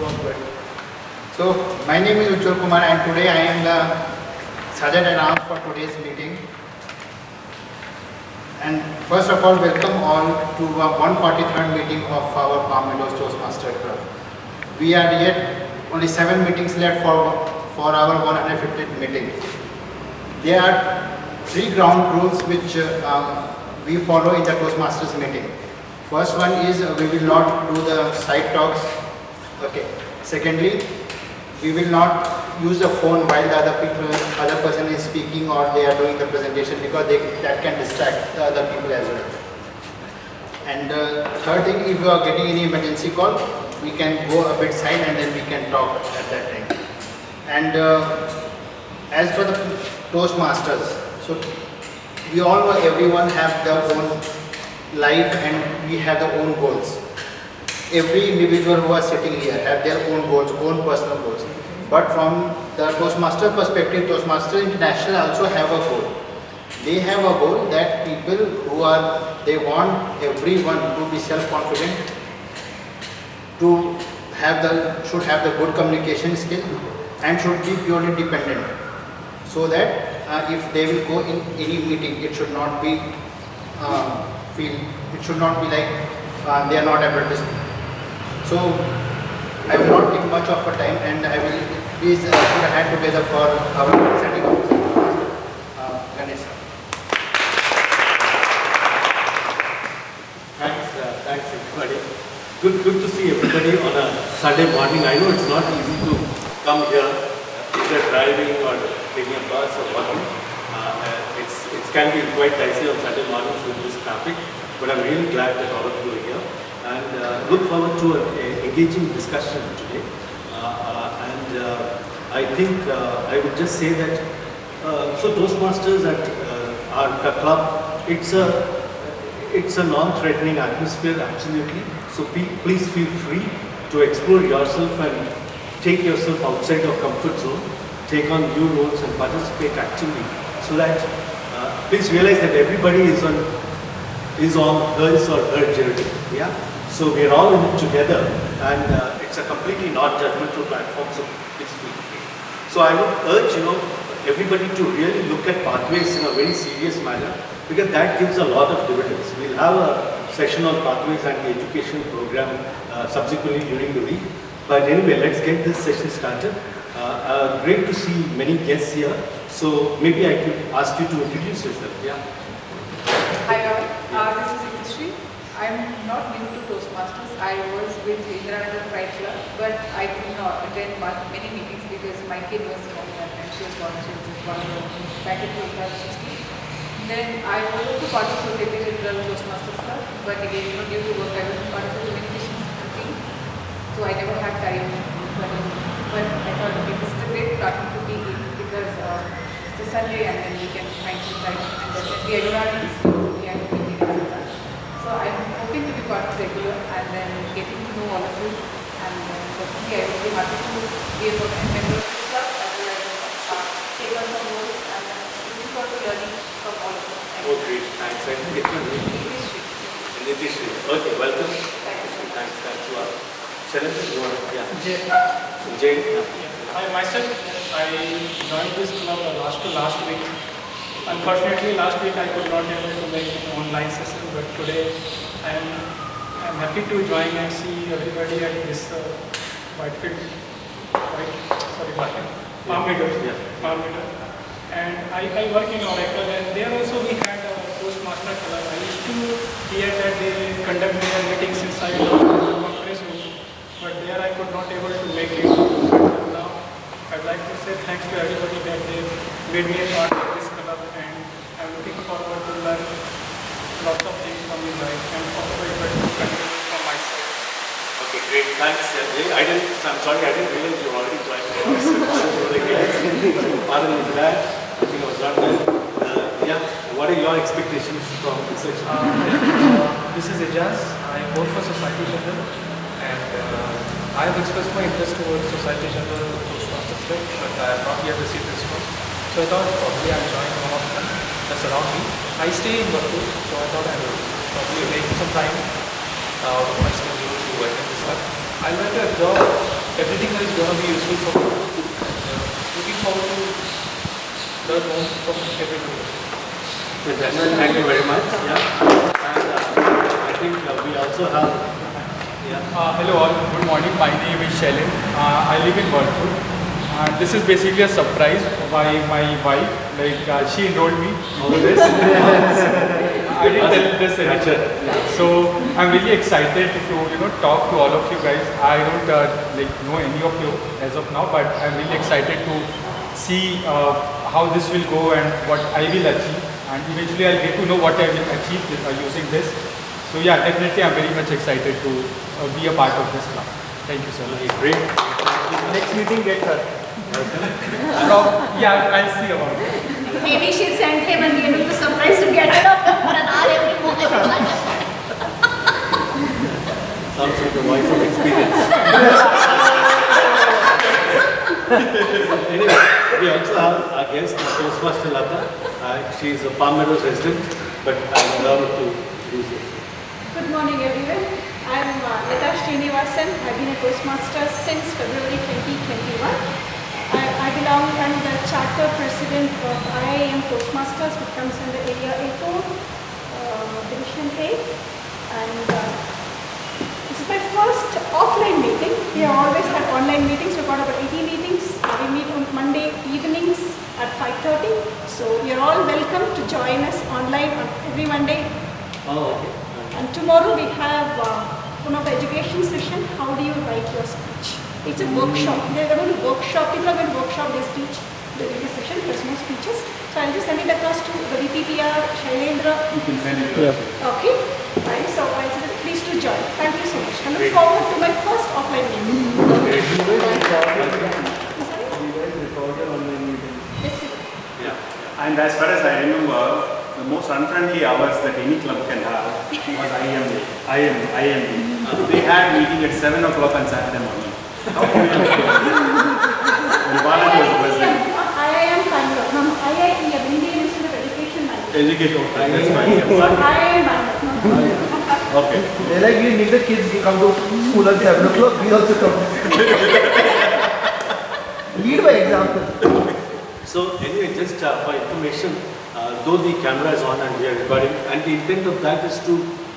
So, my name is Ujjwal Kumar and today I am the Sergeant at Arms for today's meeting. And first of all, welcome all to our 143rd meeting of our Meadows Toastmasters Club. We are yet only 7 meetings left for our 150th meeting. There are 3 ground rules which we follow in the Toastmasters meeting. First one is we will not do the side talks. Okay. Secondly, we will not use the phone while the other person is speaking or they are doing the presentation, because that can distract the other people as well. And third thing, if you are getting any emergency call, we can go a bit side and then we can talk at that time. And as for the Toastmasters, so we all know everyone have their own life and we have their own goals. Every individual who are sitting here have their own goals, own personal goals. But from the Toastmaster perspective, Toastmasters International also have a goal. They have a goal that people they want everyone to be self-confident, should have the good communication skill and should be purely dependent. So that if they will go in any meeting, it should not be like they are not able to speak. So I will not take much of a time, and I will please put a hand together for our presenting officer, Ganesh. Thanks everybody. Good to see everybody on a Sunday morning. I know it's not easy to come here, either driving or taking a bus or walking. It can be quite dicey on Sunday mornings with this traffic, but I'm really glad that all of you are here. And look forward to an engaging discussion today. I think I would just say that so Toastmasters at our club, it's a non-threatening atmosphere, absolutely. So please feel free to explore yourself and take yourself outside your comfort zone, take on new roles and participate actively. So that please realize that everybody is on his or her journey. Yeah. So we are all in it together, and it's a completely non-judgmental platform, so please feel free. So I would urge everybody to really look at pathways in a very serious manner, because that gives a lot of dividends. We'll have a session on pathways and the education program subsequently during the week. But anyway, let's get this session started. Great to see many guests here. So maybe I could ask you to introduce yourself. Yeah. Hi all, this is Industry. I'm not new to Toastmasters. I was with Indiranagar Pride Club, but I did not attend many meetings because my kid was small and she was born back in 2016. Then I was also part of Authoritative Style Toastmasters Club, but again, due to work, I was part of the communications team, so I never had time. But I thought, okay, this is a great platform to be in, because it's a Sunday and then we can find some time, and definitely I don't have any skills, we have to be able to that. So I'm hoping to be part of regular and then getting to know all of you, and definitely I will be happy to be a member of the club as well as take on some roles, and then looking forward to learning from all of you. Oh, great. Thanks. I can get your name. Nitish. Okay, welcome. Thanks to us. Sharon, you want to? Yeah. Jay. Hi, myself. I joined this club last week. Unfortunately, last week I could not able to make an online session, but today I'm happy to join and see everybody at this Farm Meadows. Yeah. Farm Meadows. And I work in Oracle, and there also we had a Toastmaster club. I used to hear that they conduct their meetings inside the conference room, but there I could not able to make it. But now I'd like to say thanks to everybody that they made me a part of this club, and I'm looking forward to learn lots of things from you guys and also able to continue from my side. Okay, great. Thanks, Jay. I'm sorry, I didn't realize you already joined. Pardon me for that. I think I was not there. Yeah. What are your expectations from this session? This is Ijaz. I work for Society General, and I have expressed my interest towards Society General Toastmasters Club, but I have not yet received response. So I thought probably I'll join one of them that's around me. I stay in Vartur, so I thought I will probably make some time out of my schedule to attend this club. I'll like to absorb everything is going to be useful for me. Looking forward to learn more from everybody. Thank you very much. Yeah. And I think we also have. Yeah. Hello all, good morning. My name is Shailin. I live in Varthur. This is basically a surprise by my wife. Like she enrolled me into this. I didn't tell this anyone. So I'm really excited to talk to all of you guys. I don't know any of you as of now, but I'm really excited to see how this will go and what I will achieve. And eventually I'll get to know what I will achieve using this. So yeah, definitely I'm very much excited to be a part of this club. Thank you so much. Great. Next meeting, get her. Yeah, I'll see about it. Maybe she sent him and gave him the surprise to get it up for an hour every morning. Sounds like a voice of experience. Anyway, we also have our guest, Toastmaster Lata. She is a Palm Meadows resident, but I'm allowed to use it. Good morning, everyone. I'm Lata Srinivasan. I've been a Toastmaster since February 2021. I belong, I'm the chapter president of IIM Toastmasters, which comes under Area A4, Division A. And this is my first offline meeting. We have always had online meetings. We've got about 80 meetings. We meet on Monday evenings at 5:30. So you're all welcome to join us online on every Monday. Oh, okay. And tomorrow we have one of the education session. How do you write your speech? It's a workshop. They're going to workshop. People are going to workshop their speech during this session. There's no speeches. So I'll just send it across to the VPPR, Shailendra. You can send it. Yeah. Okay. Fine. So I'll say please to join. Thank you so much. I look forward to my first offline meeting. Yeah. And as far as I remember, the most unfriendly hours that any club can have was IMD. They had meeting at 7 o'clock on Saturday morning. And Balaji was the president. IIM Bangalore. IIT, Indian Institute of Education Management. Education. That's fine. IIM Bangalore. Okay. They like we need the kids to come to school at 7 o'clock. We also come. Lead by example. So anyway, just for information, though the camera is on and we are recording, and the intent of that is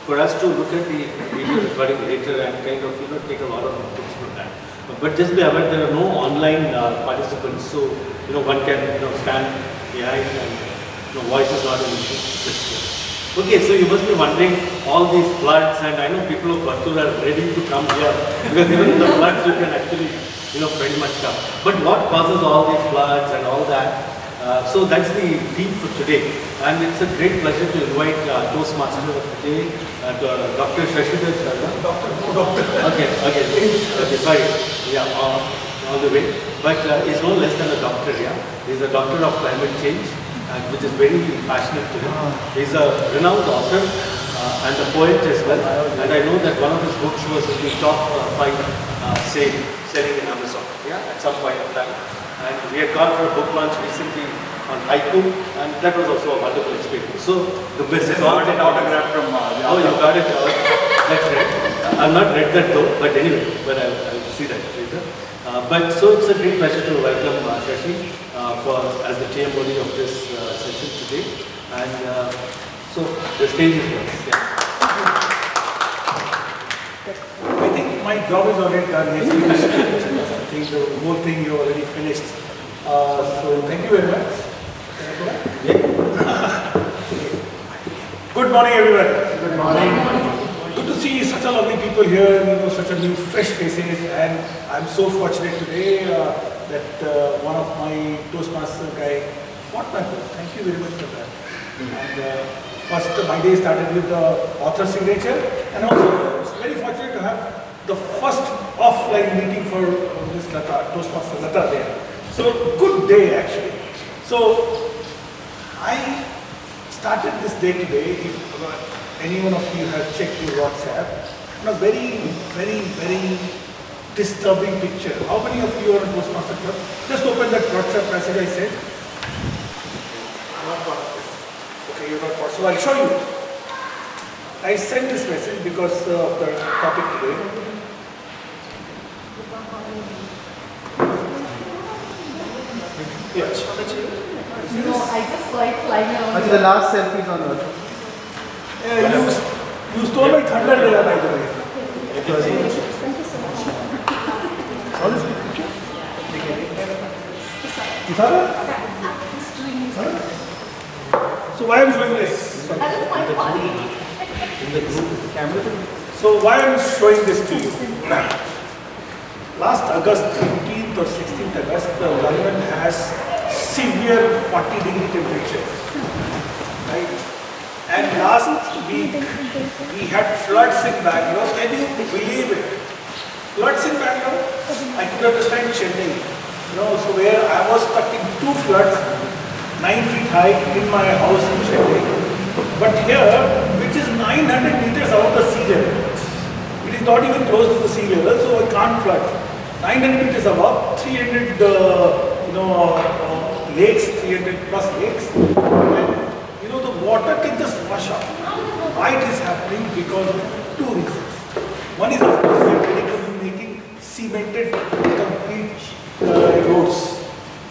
for us to look at the video recording later and kind of take a lot of inputs from that. But just be aware there are no online participants, so one can stand behind and voice is not an issue. Okay, so you must be wondering all these floods, and I know people of Varthur are ready to come here because even in the floods you can actually pretty much come. But what causes all these floods and all that? So that's the theme for today, and it's a great pleasure to invite Toastmaster of the day, Dr. Shashidhar Sharma. Doctor. Okay, sorry. Yeah, all the way. But he's no less than a doctor, yeah. He's a doctor of climate change, which is very passionate to him. He's a renowned author and a poet as well. And I know that one of his books was in the top 5 selling in Amazon, yeah, at some point of time. And we had gone for a book launch recently on haiku, and that was also a wonderful experience. So the best is all Got it autographed from oh, you got it. That's right. I've not read that though, but anyway, I'll see that later. But so it's a great pleasure to welcome Shashi as the TMOD of this session today. And so the stage is yours. Yeah. I think my job is already done. He's finished. I think the whole thing you already finished. So thank you very much. Good morning, everyone. Good morning. Good to see such a lovely people here, such a new fresh faces, and I'm so fortunate today that one of my Toastmaster guy bought my book. Thank you very much for that. And first, my day started with the author signature, and also I was very fortunate to have the first offline meeting for this Lata, Toastmaster Lata there. So good day actually. So I started this day today, if any one of you have checked your WhatsApp, on a very, very, very disturbing picture. How many of you are in Toastmaster Club? Just open that WhatsApp message I sent. Not one of you. Okay, you're not part. So I'll show you. I sent this message because of the topic today. No, I just saw it flying around. Actually, the last selfie is on earth. You stole my thunder there, by the way. Thank you so much. All this picture? So why I'm showing this? That is quite funny. So why I'm showing this to you? Last August 15th or 16th August, the London has severe 40-degree temperature. Right? And last week, we had floods in Bangalore. Can you believe it? Floods in Bangalore? I could understand Chennai. So where I was stuck in 2 floods, 9 feet high in my house in Chennai. But here, which is 900 meters above the sea level, it is not even close to the sea level, so I can't flood. 900 meters above, 300 lakes, 300 plus lakes, and the water can just wash off. Why it is happening? Because of 2 reasons. One is, of course, we are very good in making cemented complete roads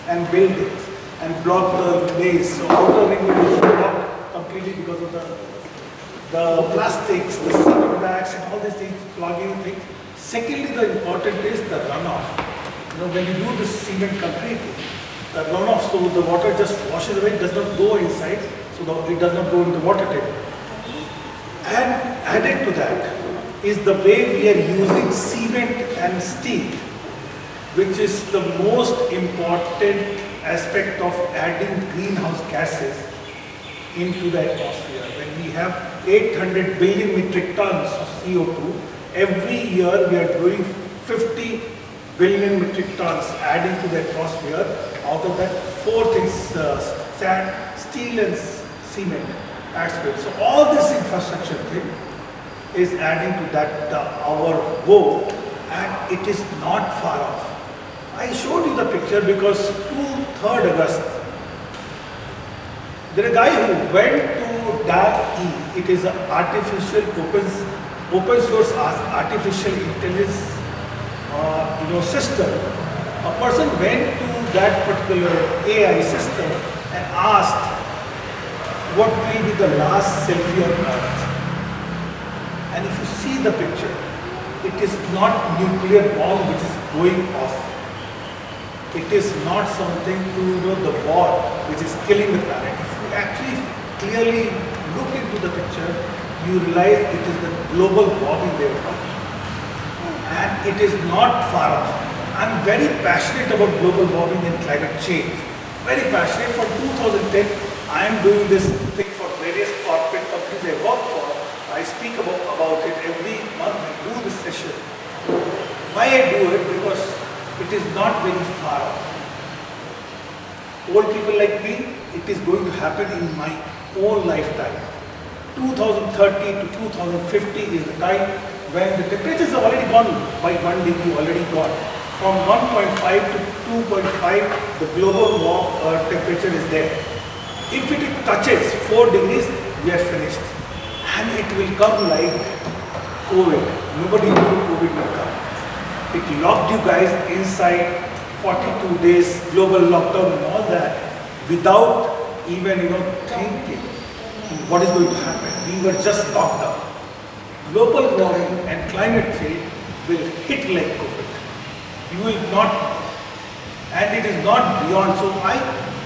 and buildings and block the ways. So outer ring road is blocked completely because of the plastics, the cement bags and all these things, plugging things. Secondly, the important is the runoff. When you do this cement completely, the runoff, so the water just washes away, it does not go inside, so it does not go in the water table. And added to that is the way we are using cement and steel, which is the most important aspect of adding greenhouse gases into the atmosphere. When we have 800 billion metric tons of CO2, every year we are doing 50 billion metric tons adding to the atmosphere. Out of that, 4 things, sand, steel and cement adds to it. So all this infrastructure thing is adding to that our goal, and it is not far off. I showed you the picture because 3rd August, there is a guy who went to DAL-E. It is an artificial open source artificial intelligence system. A person went to that particular AI system and asked what will be the last selfie on Earth. And if you see the picture, it is not nuclear bomb which is going off. It is not something to the war which is killing the planet. If you actually clearly look into the picture, you realize it is the global warming they were talking about. And it is not far off. I'm very passionate about global warming and climate change. Very passionate. From 2010, I am doing this thing for various corporate companies I work for. I speak about it every month. I do this session. Why I do it? Because it is not very far off. Old people like me, it is going to happen in my own lifetime. 2030 to 2050 is the time when the temperatures are already gone by 1 degree, already gone. From 1.5 to 2.5, the global temperature is there. If it touches 4 degrees, we are finished. And it will come like COVID. Nobody knew COVID will come. It locked you guys inside 42 days, global lockdown and all that, without even thinking what is going to happen. We were just locked down. Global warming and climate change will hit like COVID. You will not, and it is not beyond. So I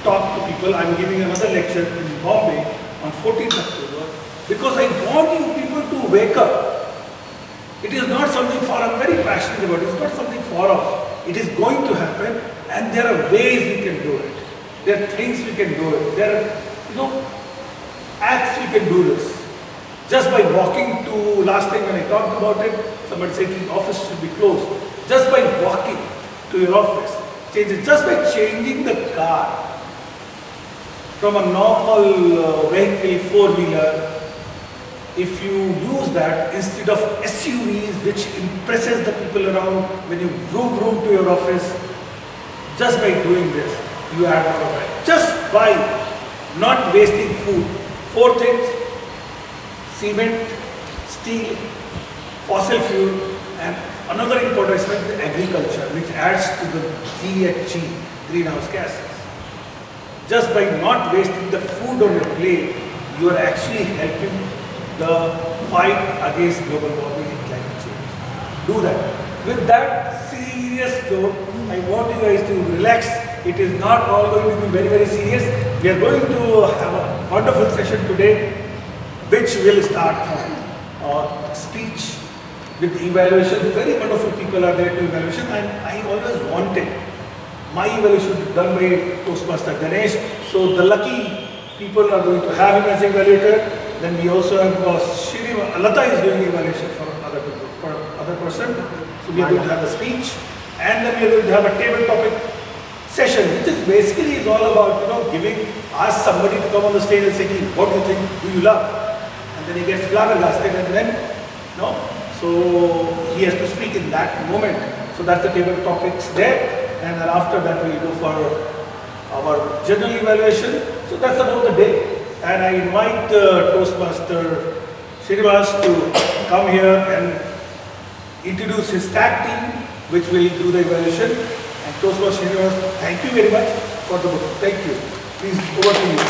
talk to people. I'm giving another lecture in Bombay on 14th October because I want you people to wake up. It is not something far off. I'm very passionate about it. It's not something far off. It is going to happen, and there are ways we can do it. There are things we can do it. There are, acts we can do this. Just by walking to, last time when I talked about it, somebody said the office should be closed. Just by walking to your office, change it. Just by changing the car from a normal vehicle, 4-wheeler, if you use that instead of SUVs which impresses the people around when you vroom to your office, just by doing this, you add more of it. Just by not wasting food. 4 things: cement, steel, fossil fuel and Another important aspect is agriculture, which adds to the GHG, greenhouse gases. Just by not wasting the food on your plate, you are actually helping the fight against global warming and climate change. Do that. With that serious note, I want you guys to relax. It is not all going to be very, very serious. We are going to have a wonderful session today, which will start from speech with evaluation. Very wonderful people are there to evaluation, and I always wanted my evaluation done by Toastmaster Ganesh. So the lucky people are going to have him as evaluator. Then we also have Lata is doing evaluation for other people, for other person. So we are going to have the speech, and then we are going to have a table topic session, which is basically is all about ask somebody to come on the stage and say, what do you think? Do you love? And then he gets flabbergasted, and then so he has to speak in that moment. So that's the table topics there. And then after that we go for our general evaluation. So that's about the day. And I invite Toastmaster Srinivas to come here and introduce his tag team, which will do the evaluation. And Toastmaster Srinivas, thank you very much for the book. Thank you. Please, over to you.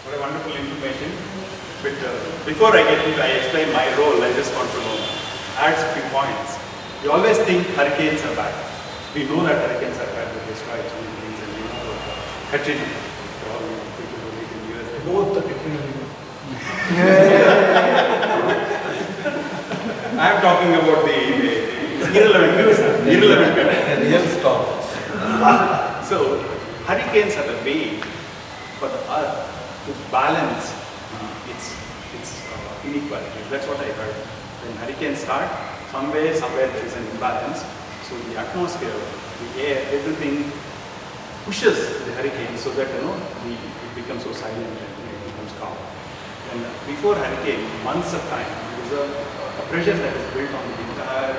What a wonderful information. But before I explain my role, I just want to add a few points. We always think hurricanes are bad. We know that hurricanes are bad. They destroy so many things, and Katrina, for all people who live in the US. Both the Katrina. I am talking about the irrelevant people. Real storm. So, hurricanes are the way for the earth to balance its inequality. That's what I heard. When hurricanes start, somewhere there is an imbalance. So the atmosphere, the air, everything pushes the hurricane so that it becomes so silent and it becomes calm. And before hurricane, months of time, there is a pressure that is built on the entire,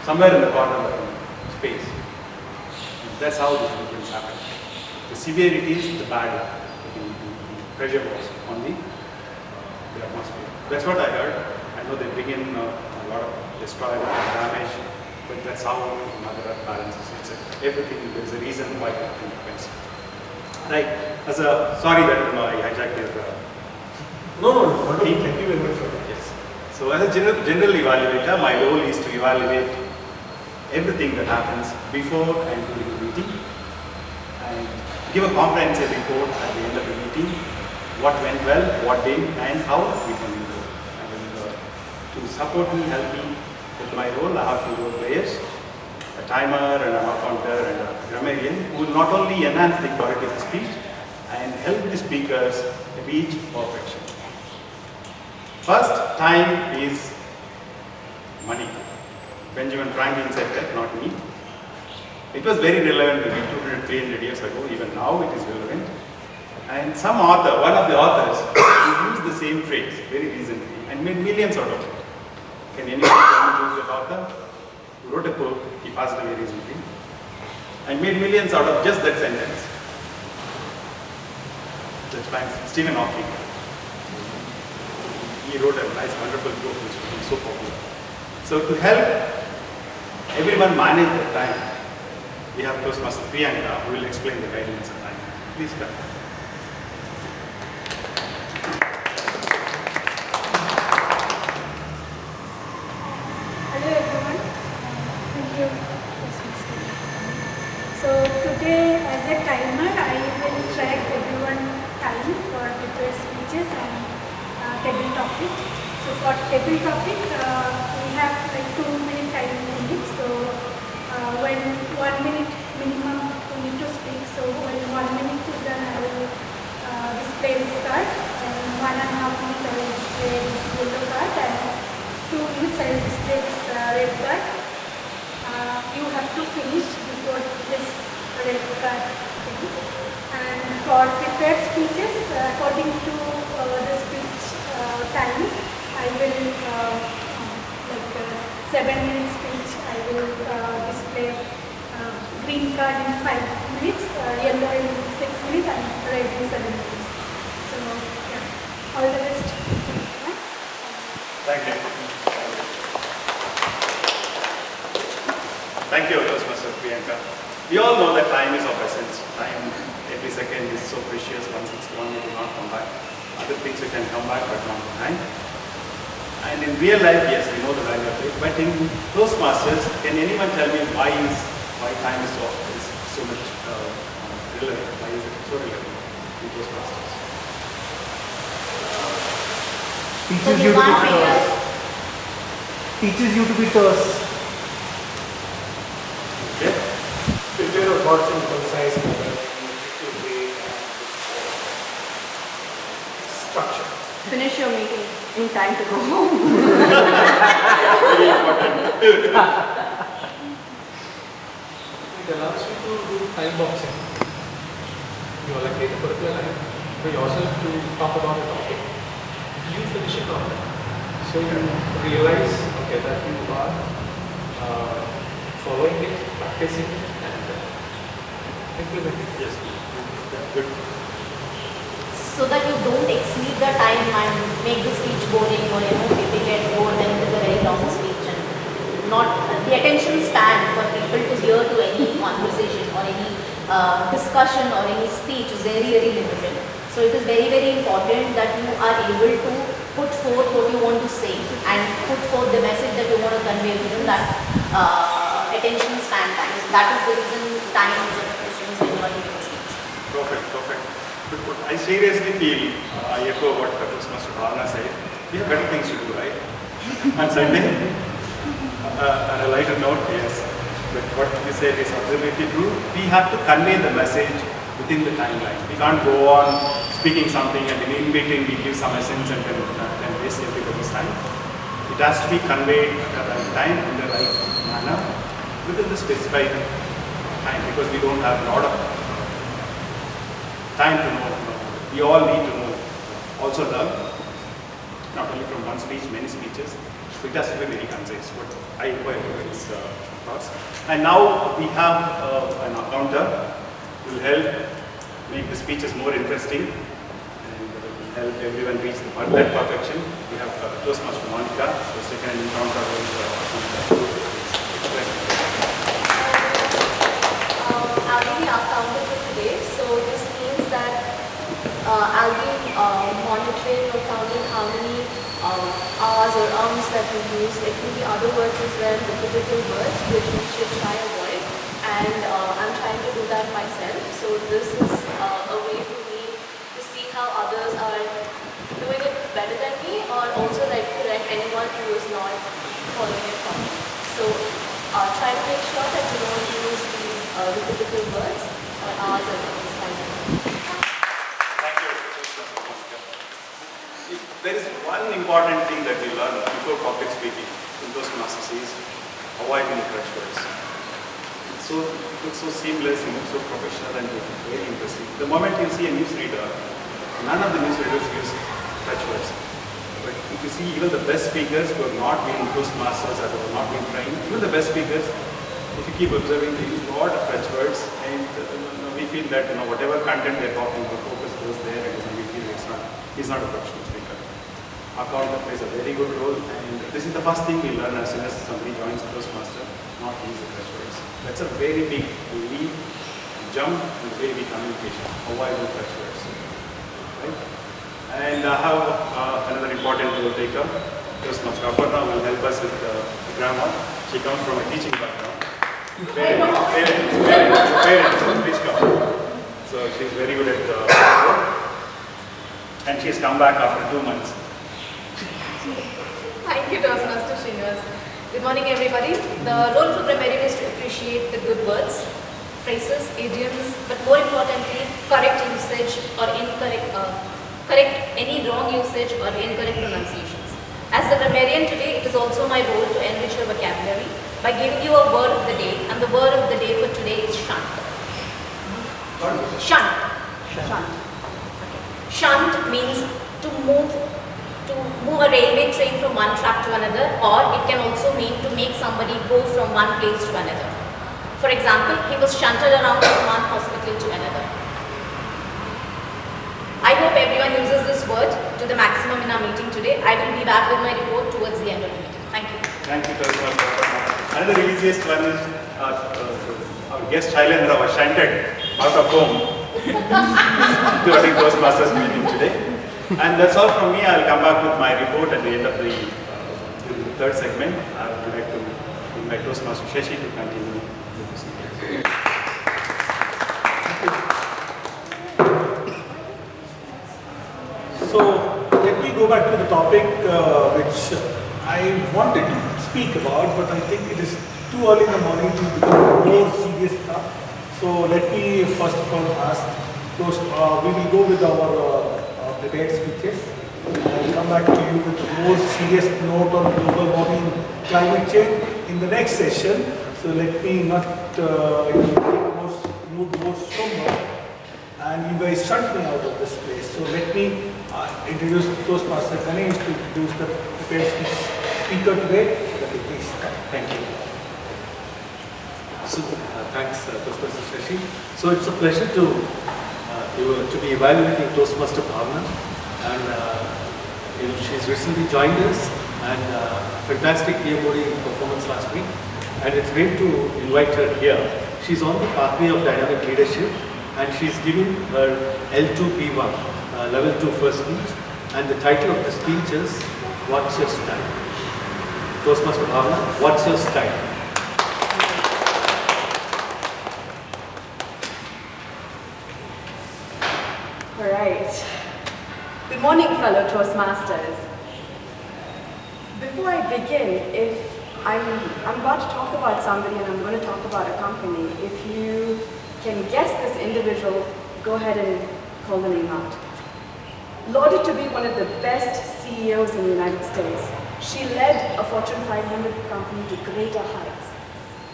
somewhere in the corner of the space. And that's how the hurricanes happen. The severity is the bad, the pressure was on the atmosphere. That's what I heard. I know they bring in a lot of destroy and damage, but that's how Mother Earth balances itself. Everything, there's a reason why everything happens. Right. Sorry that I hijacked your. No, thank you very much for that. Yes. So as a general evaluator, my role is to evaluate everything that happens before and during the meeting, and give a comprehensive report at the end of the meeting. What went well, what didn't, and how we can improve. And to support me, help me with my role, I have 2 role players, a timer and an accounter and a grammarian, who will not only enhance the quality of the speech and help the speakers reach perfection. First, time is money. Benjamin Franklin said that, not me. It was very relevant maybe 200, 300 years ago. Even now it is relevant. And some author, one of the authors, used the same phrase very recently and made millions out of it. Can anyone tell me who is that author? Who wrote a book, he passed away recently, and made millions out of just that sentence. That's Stephen Hawking. He wrote a nice, wonderful book which became so popular. So to help everyone manage their time, we have Toastmaster Priyanka who will explain the guidelines of time. Please come. Hello everyone. Thank you. So today as a timer I will track everyone's time for prepared speeches and table topic. So for table topic we have like 2-minute time limit. So when 1 minute minimum we need to speak. So when 1 minute is done I will display this card, and 1.5 minutes I will display this yellow card, and 2 minutes I will display this red card. You have to finish before this red card thing. And for prepared speeches, according to the speech time, I will 7-minute speech. I will display green card in 5 minutes, yellow in 6 minutes, and red in 7 minutes. So yeah, all the best. Thank you. Thank you, Toastmaster Priyanka. We all know that time is of essence. Time, every second is so precious. Once it's gone, it will not come back. Other things you can come back, but not time. And in real life, yes, we know the value of it. But in Toastmasters, can anyone tell me why time is so much relevant? Why is it so relevant in Toastmasters? Teaches you to be terse. Okay. Prepare your thoughts in concise manner, effective way, and structure. Finish your meeting in time to go home. Very important. It allows you to do time boxing. You allocate a particular time for yourself to talk about a topic. You finish it on that. So you realize, okay, that you are following it, practicing it, and implementing it. Yes. Good. So that you don't exceed the time and make the speech boring, or people get bored and with a very long speech, and not the attention span for people to hear to any conversation or any discussion or any speech is very, very limited. So it is very, very important that you are able to put forth what you want to say and put forth the message that you want to convey within that attention span time. That is the reason time is of essence when you are giving a speech. Perfect. But I seriously feel, I echo what Toastmaster Bhavana said, we have better things to do, right? On Sunday, on a lighter note, yes. But what you said is absolutely true. We have to convey the message within the timeline. We can't go on speaking something and in between we give some essence and then waste everybody's time. It has to be conveyed at the right time in the right manner within the specified time, because we don't have a lot of time to know. We all need to know, also learn, not only from one speech, many speeches. So it has to be very concise. What I require is thoughts. And now we have an accounter who will help make the speeches more interesting and will help everyone reach that perfection. We have Toastmaster Monica, who has taken an encounter with I'll be the accountant for today, so this means that I'll be monitoring or counting how many R's or ums that we use. There can be other words as well, repetitive words, which we should try avoid. And I'm trying to do that myself. So this is a way for me to see how others are doing it better than me, or also like correct anyone who is not following it properly. So try to make sure that you don't use these repetitive words or R's or ums like that. Thank you. There is one important thing that we learn before public speaking in Toastmasters is avoiding the crutch words. It looks so seamless, so professional and very interesting. The moment you see a newsreader, none of the newsreaders use crutch words. But if you see even the best speakers who have not been Toastmasters or who have not been trained, even the best speakers, if you keep observing, they use a lot of crutch words, and we feel that whatever content they're talking, the focus goes there, and we feel he's not a professional speaker. Accountant plays a very good role, and this is the first thing we learn as soon as somebody joins Toastmaster, not use the crutch words. That's a very big leap, jump, and very big communication. Avoid the crutch words. Right? And I have another important role taker. Toastmaster Aparna will help us with the grammar. She comes from a teaching background. Parents, please come. So she's very good at and she has come back after 2 months. Thank you, Toastmaster Srinivas. Good morning, everybody. The role of a grammarian is to appreciate the good words, phrases, idioms, but more importantly, correct usage or correct any wrong usage or incorrect pronunciations. As the grammarian today, it is also my role to enrich your vocabulary by giving you a word of the day, and the word of the day for today is shunt. Shunt. Shunt means to move a railway train from one track to another, or it can also mean to make somebody go from one place to another. For example, he was shunted around from one hospital to another. I hope hope everyone uses this word to the maximum in our meeting today. I will be back with my report towards the end of the meeting. Thank you. Thank you, Toastmaster. Another easiest one is our guest Shailendra was shunted out of home during Toastmasters meeting today. And that's all from me. I'll come back with my report at the end of the third segment. I would like to invite Toastmaster Shashi to continue the proceedings. So let me go back to the topic which I wanted to speak about, but I think it is too early in the morning to become more serious stuff. So let me first of all ask those, we will go with our prepared speeches. I'll come back to you with a more serious note on global warming, climate change in the next session. So let me not mood more somber, and you guys shut me out of this place. So let me introduce Toastmaster Ganesh to introduce the prepared speaker today. Please. Thank you. So, thanks, Toastmaster Shashi. So, it's a pleasure to be evaluating Toastmaster Bhavna, and she's recently joined us, and fantastic PMOD performance last week, and it's great to invite her here. She's on the pathway of dynamic leadership, and she's giving her L2P1, level 2 first speech, and the title of the speech is "What's Your Style?" Toastmaster Bhavna, what's your style? All right. Good morning, fellow Toastmasters. Before I begin, if I'm about to talk about somebody and I'm going to talk about a company, if you can guess this individual, go ahead and call the name out. Lauded to be one of the best CEOs in the United States, she led a Fortune 500 company to greater heights.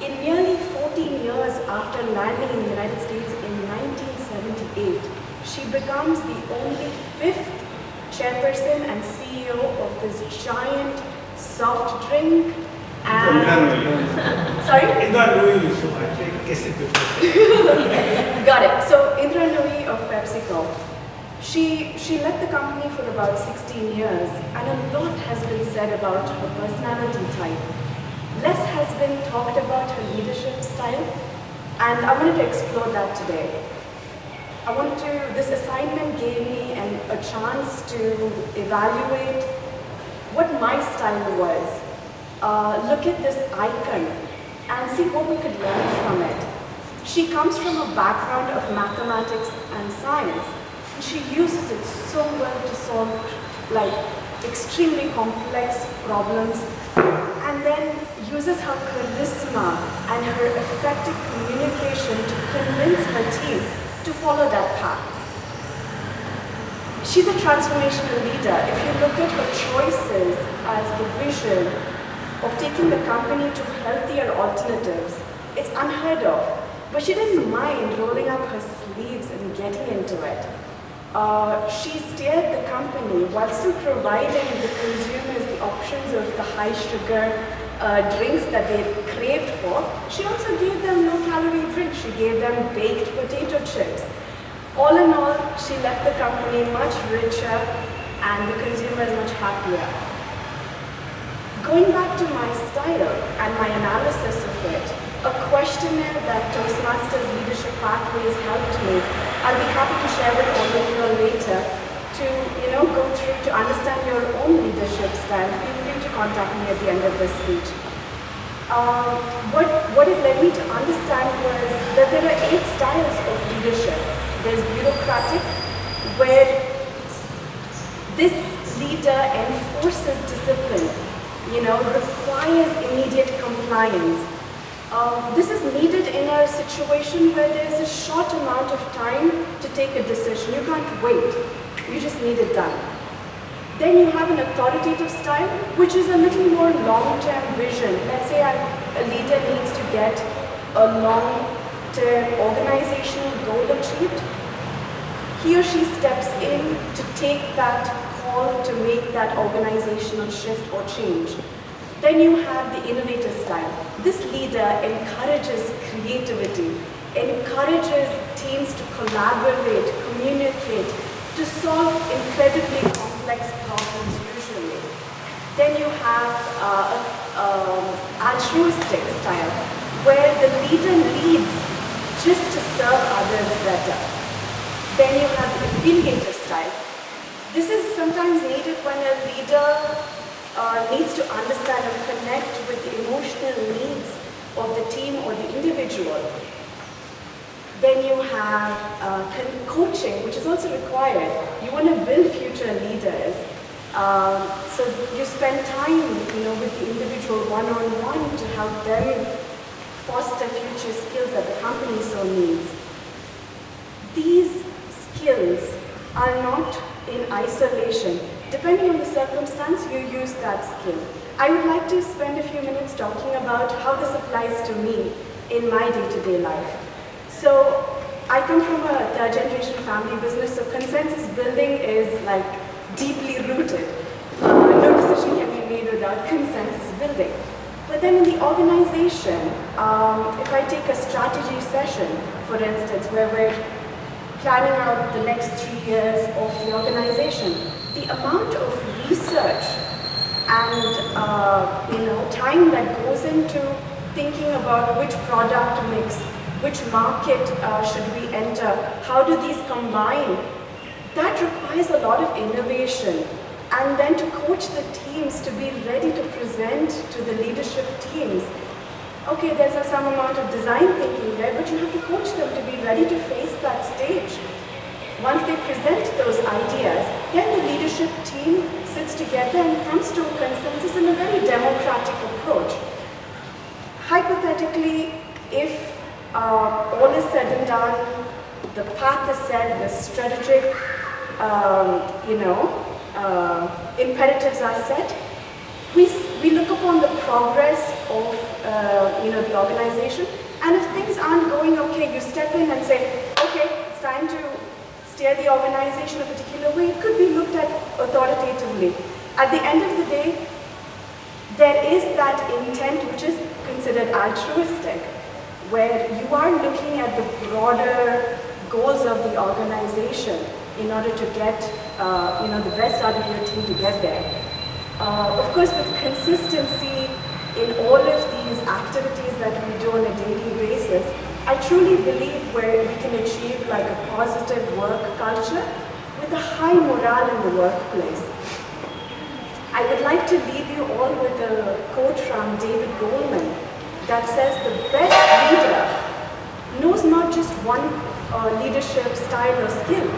In nearly 14 years after landing in the United States in 1978, she becomes the only 5th chairperson and CEO of this giant soft drink and... Sorry? Indra Nui, so I guess it before. Got it. So Indra Nui of PepsiCo. She led the company for about 16 years, and a lot has been said about her personality type. Less has been talked about her leadership style, and I wanted to explore that today. This assignment gave me a chance to evaluate what my style was, look at this icon, and see what we could learn from it. She comes from a background of mathematics and science. She uses it so well to solve extremely complex problems, and then uses her charisma and her effective communication to convince her team to follow that path. She's a transformational leader. If you look at her choices as the vision of taking the company to healthier alternatives, it's unheard of. But she didn't mind rolling up her sleeves and getting into it. She steered the company while still providing the consumers the options of the high sugar drinks that they craved for. She also gave them low-calorie drinks. She gave them baked potato chips. All in all, she left the company much richer and the consumers much happier. Going back to my style and my analysis of it, a questionnaire that Toastmasters Leadership Pathways helped me, I'll be happy to share with all of you later to go through to understand your own leadership style. Feel free to contact me at the end of this speech. What it led me to understand was that there are 8 styles of leadership. There's bureaucratic, where this leader enforces discipline, requires immediate compliance. This is needed in a situation where there's a short amount of time to take a decision. You can't wait. You just need it done. Then you have an authoritative style, which is a little more long-term vision. Let's say a leader needs to get a long-term organizational goal achieved. He or she steps in to take that call to make that organizational shift or change. Then you have the innovative style. This leader encourages creativity, encourages teams to collaborate, communicate, to solve incredibly complex problems usually. Then you have altruistic style, where the leader leads just to serve others better. Then you have affiliative style. This is sometimes needed when a leader needs to understand and connect with the emotional needs of the team or the individual. Then you have coaching, which is also required. You want to build future leaders. So you spend time, with the individual one-on-one to help them foster future skills that the company so needs. These skills are not in isolation. Depending on the circumstance, you use that skill. I would like to spend a few minutes talking about how this applies to me in my day-to-day life. So I come from a third-generation family business, so consensus building is like deeply rooted. No decision can be made without consensus building. But then in the organization, if I take a strategy session, for instance, where we're planning out the next 3 years of the organization, the amount of research and time that goes into thinking about which product mix, which market should we enter, how do these combine, that requires a lot of innovation. And then to coach the teams to be ready to present to the leadership teams. Okay, there's some amount of design thinking there, but you have to coach them to be ready to face that stage. Once they present those ideas, then the leadership team sits together and comes to a consensus in a very democratic approach. Hypothetically, if all is said and done, the path is set, the strategic, imperatives are set, we look upon the progress of the organization, and if things aren't going okay, you step in and say, okay, it's time to steer the organization a particular way. It could be looked at authoritatively. At the end of the day, there is that intent which is considered altruistic, where you are looking at the broader goals of the organization in order to get the best out of your team to get there. Of course, with consistency in all of these activities that we do on a daily basis, I truly believe where we can achieve like a positive work culture with a high morale in the workplace. I would like to leave you all with a quote from David Goleman that says the best leader knows not just one leadership style or skill.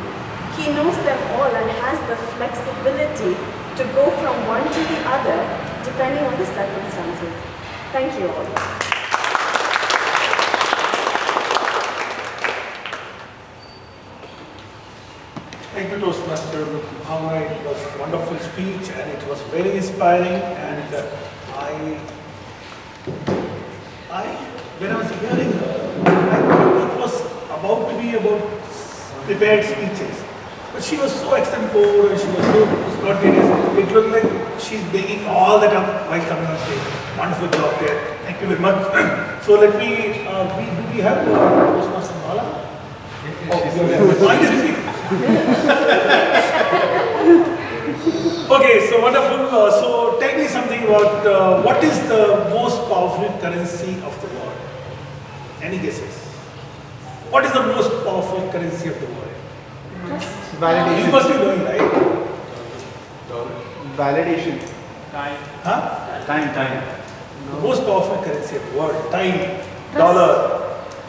He knows them all and has the flexibility to go from one to the other depending on the circumstances. Thank you all. Thank you, Toastmaster Bhavna. It was a wonderful speech and it was very inspiring. And when I was hearing her, I thought it was about to be about prepared speeches. But she was so extempore and she was so spontaneous. It looked like she's making all that up while coming on stage. Wonderful job there. Thank you very much. So let me, do we have Toastmaster Bhala? Okay, so wonderful. So tell me something about what is the most powerful currency of the world? Any guesses? What is the most powerful currency of the world? Validation. You must be knowing, right? Validation. Time. Huh? Time. The most powerful currency of the world, time, dollar.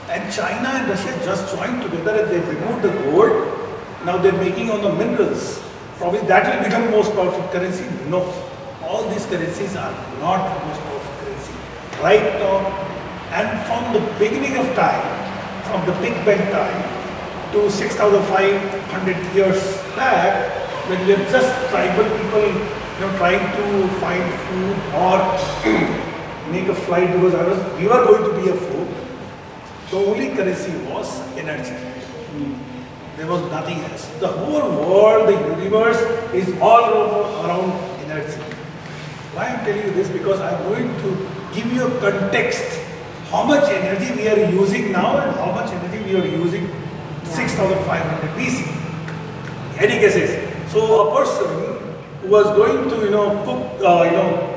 And China and Russia just joined together and they removed the gold. Now they're making on the minerals. Probably that will become most powerful currency. No, all these currencies are not the most powerful currency. Right now, and from the beginning of time, from the Big Bang time to 6,500 years back, when we were just tribal people, trying to find food or make a flight because we were going to be a food. The only currency was energy. There was nothing else. The whole world, the universe is all around energy. Why I'm telling you this? Because I'm going to give you a context. How much energy we are using now and how much energy we are using 6,500 BC. Any guesses? So a person who was going to, cook,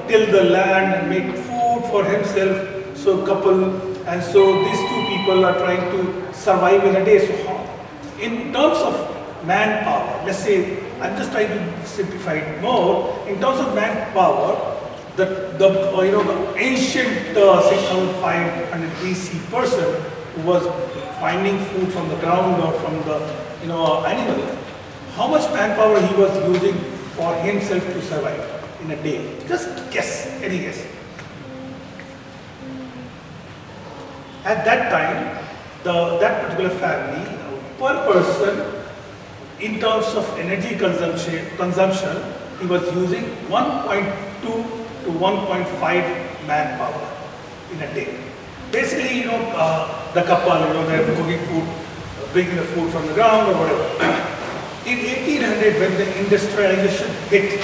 till the land and make food for himself, so couple, and so these two people are trying to survive in a day. So in terms of manpower, let's say, I'm just trying to simplify it more. In terms of manpower, the ancient 6500 BC person who was finding food from the ground or from the animal, how much manpower he was using for himself to survive in a day? Just guess, any guess. At that time, that particular family, per person, in terms of energy consumption, he was using 1.2 to 1.5 manpower in a day. Basically, the couple, they're cooking food, bringing the food from the ground or whatever. In 1800, when the industrialization hit,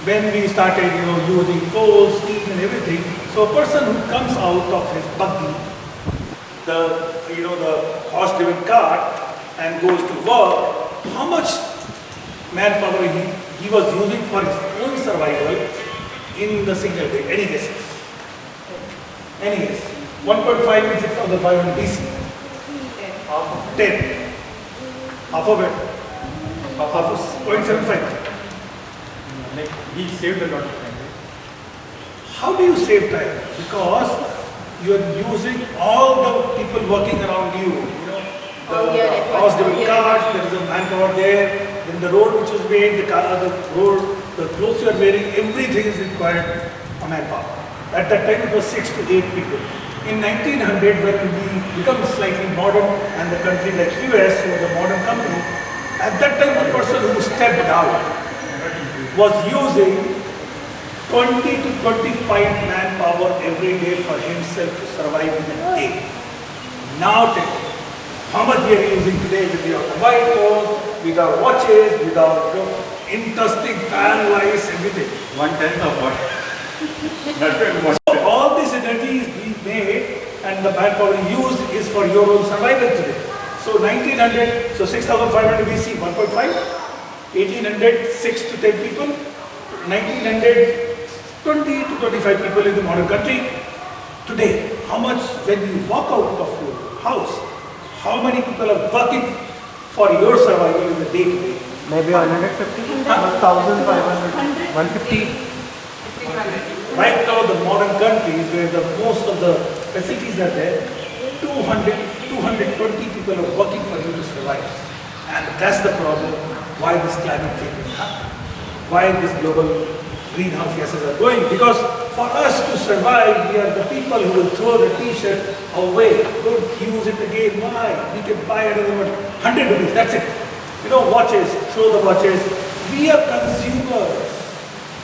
when we started, using coal, steam and everything, so a person who comes out of his buggy, the horse-driven cart, and goes to work, how much manpower he was using for his own survival in the single day? Any guesses? Any guess? 1.5 in 6500 BC. 10. Half of it. Half of 0.75. Like he saved a lot of time. How do you save time? Because you are using all the people working around you. The horse-driven cart, there is a manpower there. Then the road which is made, the clothes you are wearing, everything is required a manpower. At that time it was 6 to 8 people. In 1900, when we become slightly modern and the country like US was a modern company, at that time the person who stepped out was using 20 to 25 manpower every day for himself to survive in a day. Now tell me, how much we are using today with your mobile phones, with our watches, with our interesting fan lights, everything. 1/10 of what? So all this energy is being made and the manpower used is for your own survival today. So 1900, so 6500 BC, 1.5. 1800, 6 to 10 people. 1900, 20 to 25 people in the modern country. Today, how much when you walk out of your house, how many people are working for your survival in the day to day? Maybe 150, 1,500, 150. Right now, the modern countries where the most of the facilities are there, 220 people are working for you to survive. And that's the problem, why this climate change is happening. Why this global greenhouse gases are going. Because for us to survive, we are the people who will throw the t-shirt away. Don't use it again. Why? We can buy another one, 100 rupees, that's it. Watches, throw the watches. We are consumers.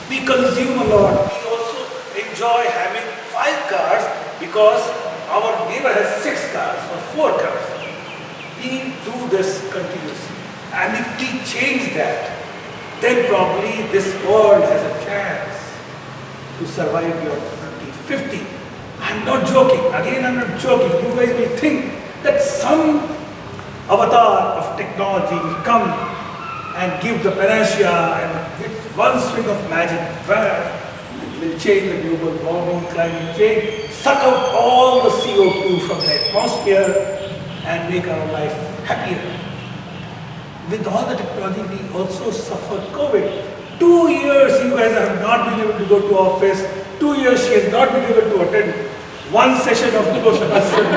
We consume a lot. We also enjoy having 5 cars because our neighbor has 6 cars or 4 cars. We do this continuously. And if we change that, then probably this world has a chance to survive beyond 2050. I'm not joking. Again, I'm not joking. You guys will think that some avatar of technology will come and give the panacea and with one swing of magic, it will change the global warming, climate change, suck out all the CO2 from the atmosphere and make our life happier. With all the technology, we also suffered COVID. 2 years you guys have not been able to go to office. 2 years she has not been able to attend one session of Toastmasters.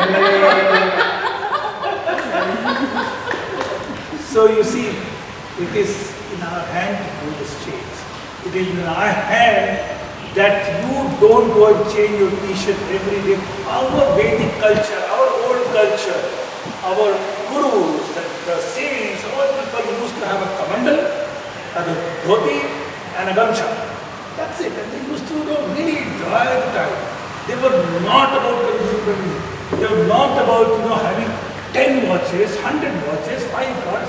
So you see, it is in our hand to do this change. It is in our hand that you don't go and change your t-shirt every day. Our Vedic culture, our old culture, our gurus, the saints, all people used to have a kamandal, a dhoti and a gamcha. That's it. And they used to really enjoy the time. They were not about consumerism. They were not about having 10 watches, 100 watches, 5 cars.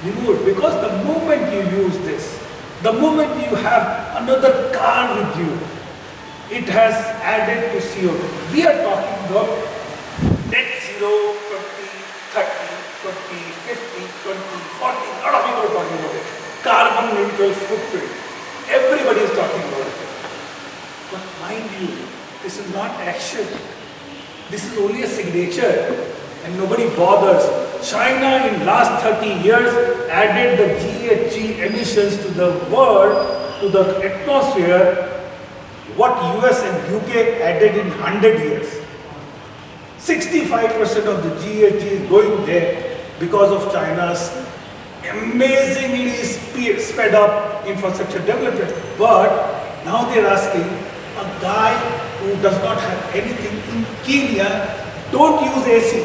You know it because the moment you use this, the moment you have another car with you, it has added to CO2. We are talking about net zero 2030, 2050, 2040. A lot of people are talking about it. Carbon neutral footprint. Everybody is talking about it. But mind you, this is not action. This is only a signature and nobody bothers. China in last 30 years added the GHG emissions to the world, to the atmosphere, what US and UK added in 100 years. 65% of the GHG is going there because of China's amazingly sped up infrastructure development. But now they're asking a guy who does not have anything in Kenya, don't use AC,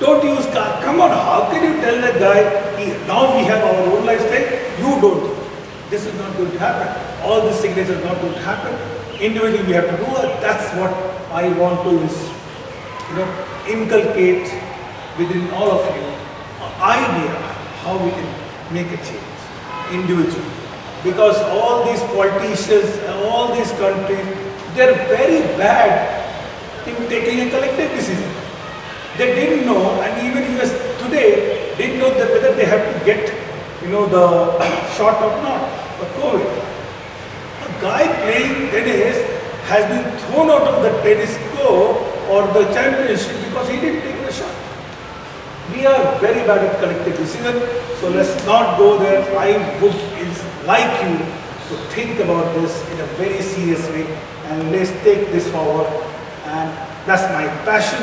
don't use car. Come on, how can you tell that guy, now we have our own lifestyle, you don't. This is not going to happen. All these signatures are not going to happen. Individually we have to do it. That's what I want to inculcate within all of you an idea how we can make a change individually. Because all these politicians and all these countries, they're very bad in taking a collective decision. They didn't know, and even US today didn't know that whether they have to get the shot or not for COVID. A guy playing tennis has been thrown out of the tennis court or the championship because he didn't take the shot. We are very bad at collective decision, so let's not go there. I would like you to think about this in a very serious way and let's take this forward. And that's my passion,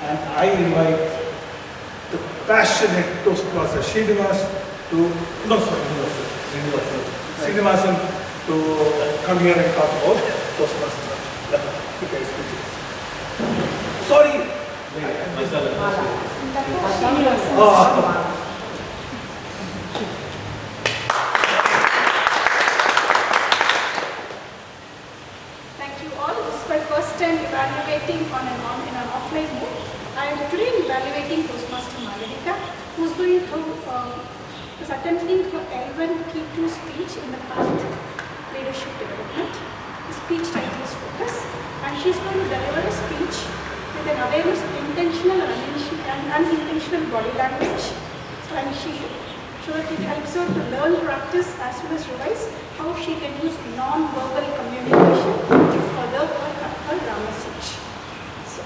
and I invite the passionate Toastmaster Srinivasan to come here and talk about Toastmasters. Sorry. Thank you all. This is my first time evaluating in an offline mode. I am today evaluating Toastmaster Malavika, who is going to is attempting her L1 T2 speech in the path leadership development. The speech title is Focus, and she is going to deliver a speech with an awareness of intentional and unintentional body language. So that it helps her to learn, practice, as well as revise how she can use non-verbal communication to further her grammar speech. So,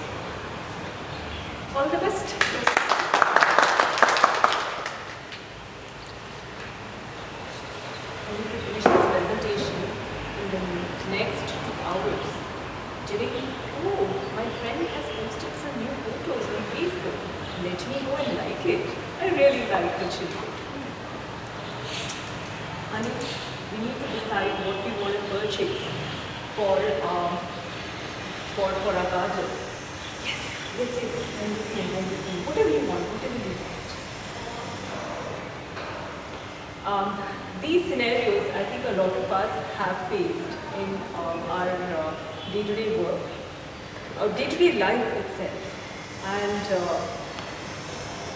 all the best. I need to finish this presentation in the next 2 hours. Today, oh, my friend has posted some new photos on Facebook. Let me go and like it. I really like what she did. Honey, we need to decide what we want to purchase for our garden. Yes, and this thing. Whatever you want. These scenarios, I think a lot of us have faced in our day-to-day work, our day-to-day life itself. And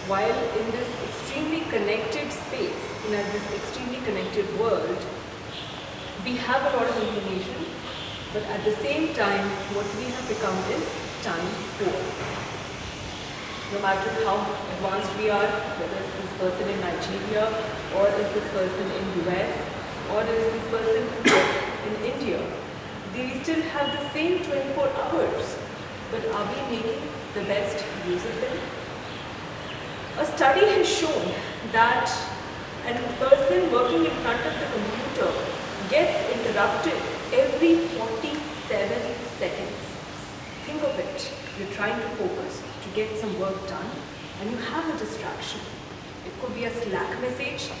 while in this extremely connected space, in this extremely connected world, we have a lot of information, but at the same time, what we have become is time poor. No matter how advanced we are, whether it's this person in Nigeria, or is this person in US, or is this person in India, we still have the same 24 hours, but are we making the best use of them? A study has shown that a person working in front of the computer gets interrupted every 47 seconds. Think of it. You're trying to focus to get some work done and you have a distraction. It could be a Slack message,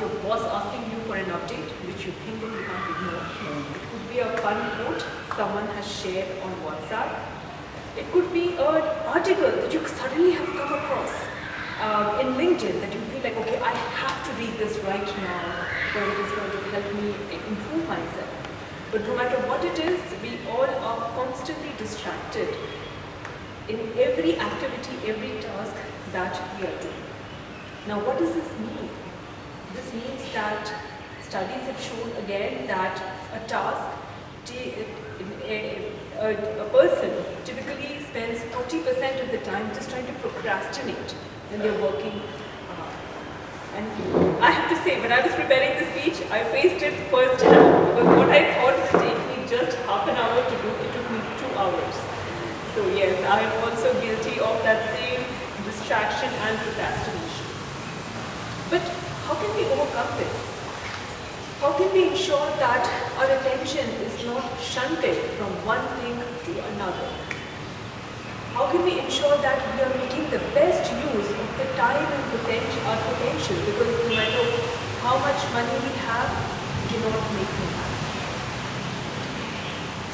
your boss asking you for an update, which you think that you can't ignore. It could be a fun quote someone has shared on WhatsApp. It could be an article that you suddenly have come across in LinkedIn that you feel like, okay, I have to read this right now because it is going to help me improve myself. But no matter what it is, we all are constantly distracted in every activity, every task that we are doing. Now, what does this mean? This means that studies have shown again that a task, a person typically spends 40% of the time just trying to procrastinate when they're working And I have to say, when I was preparing the speech, I faced it firsthand. Because what I thought would take me just half an hour to do, it took me 2 hours. So yes, I am also guilty of that same distraction and procrastination. But how can we overcome this? How can we ensure that our attention is not shunted from one thing to another? How can we ensure that we are making the best use of the time and our potential? Because no matter how much money we have, we cannot make them happen.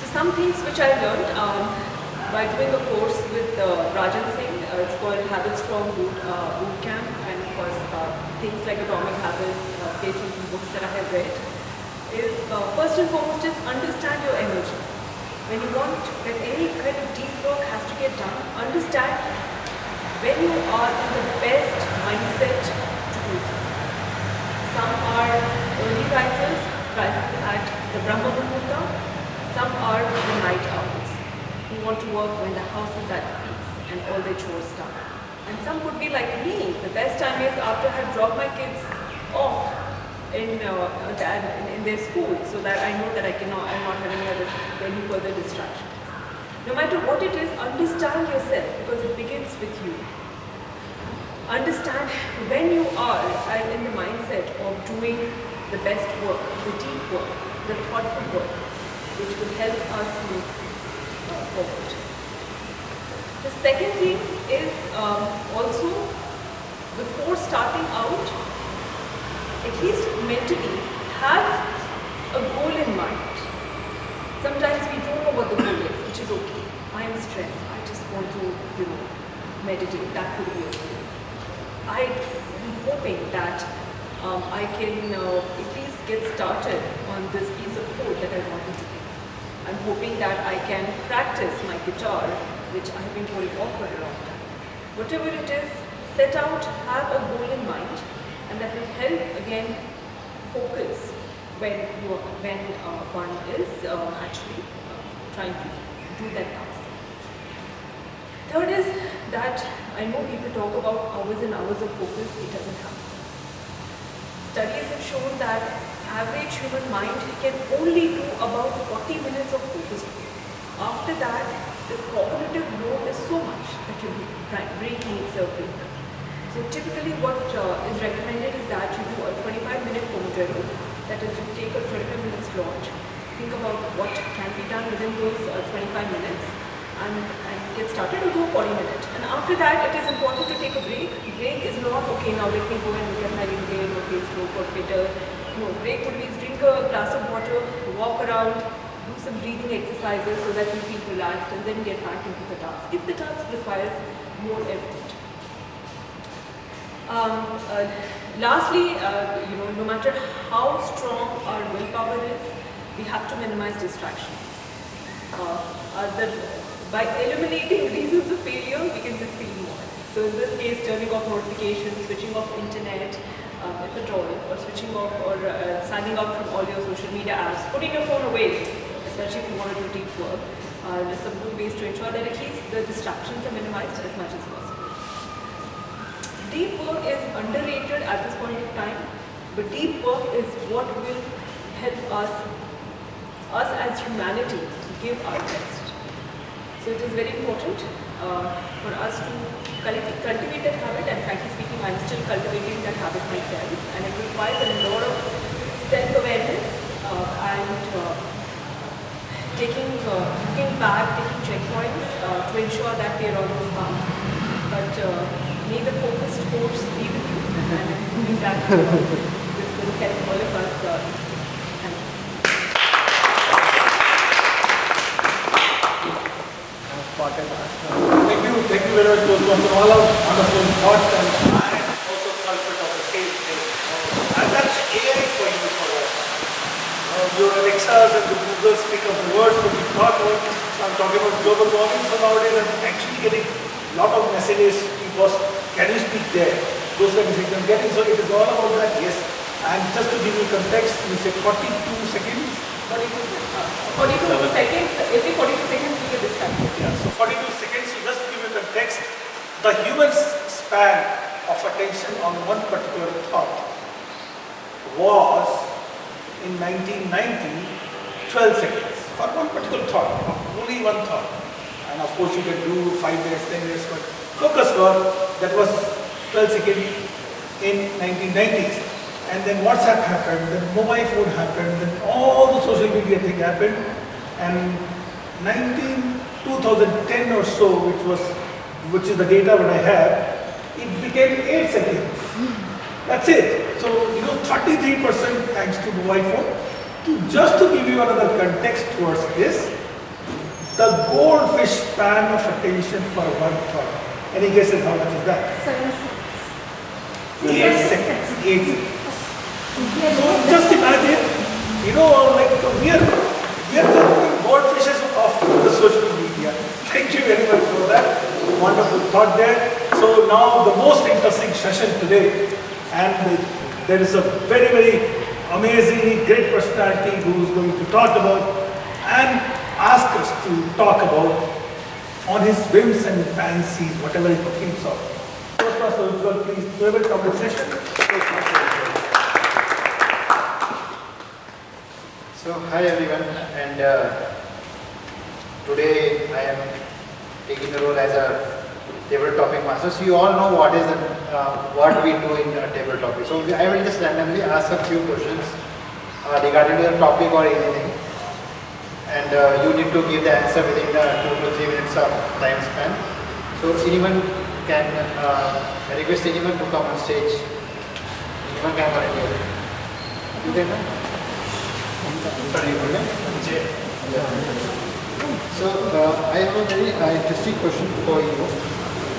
So some things which I learned by doing a course with Rajan Singh, it's called Habit Strong Boot Camp, and of course things like Atomic Habits, based on some books that I have read, is first and foremost is understand your energy. When you want that any kind of deep work has to get done, understand when you are in the best mindset to do so. Some are early risers, rising at the Brahma Muhurta. Some are the night owls who want to work when the house is at peace and all their chores done. And some would be like me. The best time is after I have dropped my kids off in their school, so that I know that I'm not having any further distraction. No matter what it is, understand yourself, because it begins with you. Understand when you are in the mindset of doing the best work, the deep work, the thoughtful work, which will help us move forward. The second thing is also, before starting out, at least mentally, have a goal in mind. Sometimes we don't know what the goal is, which is okay. I am stressed. I just want to, meditate. That could be okay. I'm hoping that I can at least get started on this piece of code that I wanted to do. I'm hoping that I can practice my guitar, which I've been holding off for a long time. Whatever it is, set out, have a goal in mind, and that will help again focus when one is actually trying to do that task. Third is that I know people talk about hours and hours of focus. It doesn't happen. Studies have shown that average human mind can only do about 40 minutes of focus. After that, the cognitive load is so much that your brain needs a break. So typically what is recommended is that you do a 25-minute Pomodoro, that is, you take a 25 minutes launch, think about what can be done within those 25 minutes, and get started to do 40 minutes. And after that, it is important to take a break. Break is not, okay, now let me go and look at my LinkedIn or Facebook or Twitter. No, break would be drink a glass of water, walk around, do some breathing exercises so that you feel relaxed, and then get back into the task, if the task requires more effort. Lastly, no matter how strong our willpower is, we have to minimize distractions. By eliminating reasons of failure, we can succeed more. So in this case, turning off notifications, switching off internet, if at all, or switching off or signing up from all your social media apps, putting your phone away, especially if you want to do deep work. There's some good ways to ensure that at least the distractions are minimized as much as possible. Deep work is underrated at this point of time, but deep work is what will help us as humanity give our best. So it is very important for us to cultivate that habit, and frankly speaking, I'm still cultivating that habit myself, and it requires a lot of self-awareness and looking back, taking checkpoints to ensure that we are on this path. But may the focused force be with you, and I'm hoping that this will help all of us. Thank you very much, Toastmasters. All our wonderful thoughts, and I am also culprit of the same thing. And that's AI for you for us. Your Alexas and the Googles pick up the words when we talk about. So I'm talking about global warming. So nowadays I'm actually getting a lot of messages. Because can you speak there? Those kind of things I'm getting. So it is all about that. Yes. And just to give you context, we said 42 seconds. 42 seconds. Every 42 seconds we get distracted. Yeah. So 42 seconds. So just to give you context, the human span of of attention on one particular thought was in 1990, 12 seconds for one particular thought, only one thought. And of course you can do 5 minutes, 10 minutes, but focus work, that was 12 seconds in 1990s. And then WhatsApp happened, then mobile phone happened, then all the social media thing happened. And 2010 or so, which is the data that I have, it became 8 seconds. That's it. So, 33% thanks to mobile phone. Just to give you another context towards this, the goldfish span of attention for one thought. Any guesses how much is that? 7 8 seconds. 8 seconds. So just imagine, like we are the goldfishes of the social media. Thank you very much for that wonderful thought there. So now the most interesting session today, and there is a very, very amazingly great personality who is going to talk about and ask us to talk about on his whims and fancies, whatever he thinks of. Toastmasters, please, whoever come in session. So hi everyone, and today I am taking the role as a table topic master. So you all know what is what we do in table topic. So I will just randomly ask a few questions regarding the topic or anything, and you need to give the answer within 2 to 3 minutes of time span. So anyone can I request anyone to come on stage. Anyone can volunteer. You can. So I have a very interesting question for you.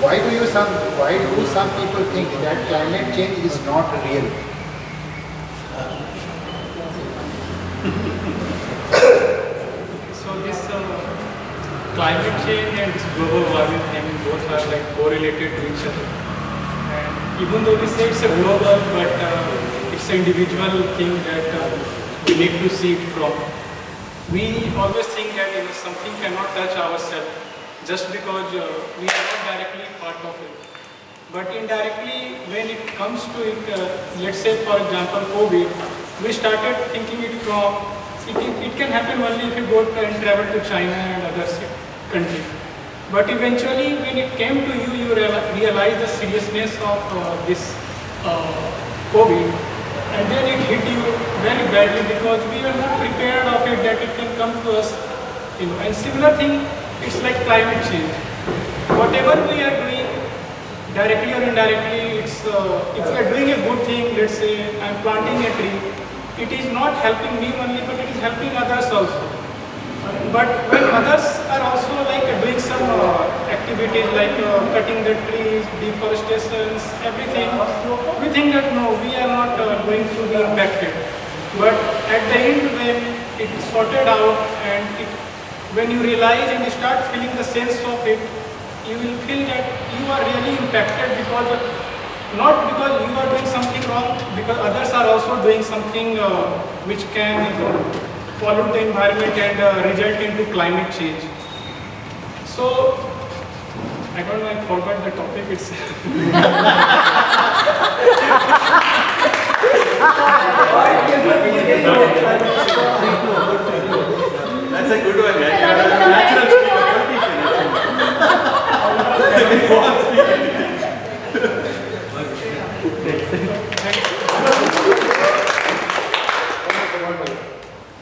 Why do some people think that climate change is not real? So this climate change and this global warming thing both are like correlated to each other. And even though we say it's a global, but it's an individual thing that we need to see it from. We always think that something cannot touch ourselves just because we are not directly part of it. But indirectly, when it comes to it, let's say for example COVID, we started thinking it from, it can happen only if you go and travel to China and other countries. But eventually when it came to you, you realize the seriousness of this COVID. And then it hit you very badly because we were not prepared of it that it can come to us. And similar thing, it's like climate change. Whatever we are doing, directly or indirectly, it's if we are doing a good thing, let's say I'm planting a tree, it is not helping me only, but it is helping others also. But when others are also like doing some activities like cutting the trees, deforestations, everything, we think that no, we are not going to be impacted. But at the end when it is sorted out and when you realize and you start feeling the sense of it, you will feel that you are really impacted because not because you are doing something wrong, because others are also doing something which can pollute the environment and result into climate change. So, I don't know, I forgot the topic itself. That's a good one, right? You are a natural speaker,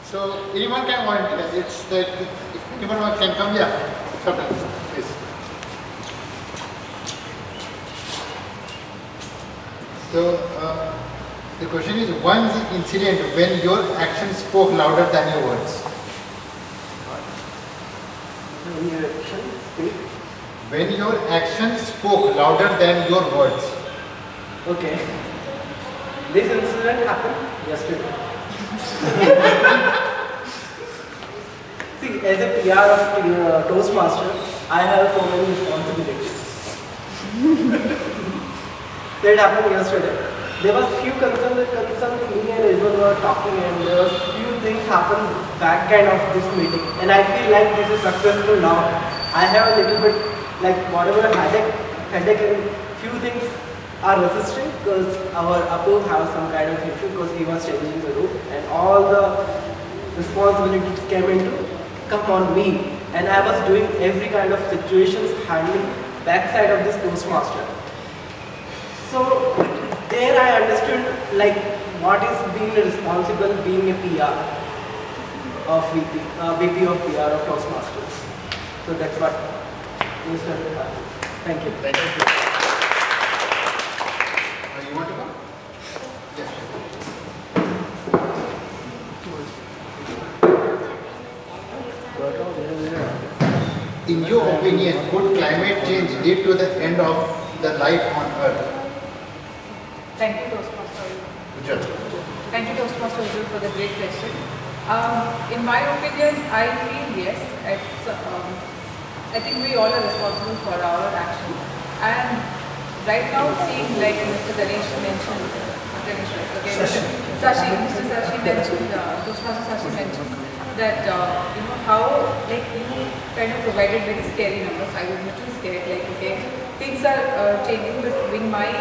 So anyone can volunteer. It's that if anyone can come, yeah, come down, please. So the question is, one incident when your actions spoke louder than your words. When your actions spoke louder than your words. Okay. This incident happened yesterday. See, as a PR of Toastmaster, I have so many responsibilities. That happened yesterday. There was few concerns me and Israel were talking, and there was few things happened back kind of this meeting, and I feel like this is successful now. I have a little bit like whatever headache and few things are resisting because our Apu have some kind of issue because he was changing the route and all the responsibility came into come on me, and I was doing every kind of situations handling backside of this Toastmaster. So there I understood like what is being responsible being a PR of VP of PR of Toastmasters. So that's what Mr. Thank you. Thank you. You want to come? Yes. In your opinion, could climate change lead to the end of the life on Earth? Thank you, Toastmaster. Ujjwal. Thank you, Toastmaster Ujjwal, for the great question. In my opinion, I feel yes. I think we all are responsible for our action. And right now, seeing like Mr. Ganesh mentioned, Mr. Sashi mentioned, Toastmaster Sashi mentioned that how like you kind of provided very scary numbers. I was literally scared. Like okay, things are changing. But in my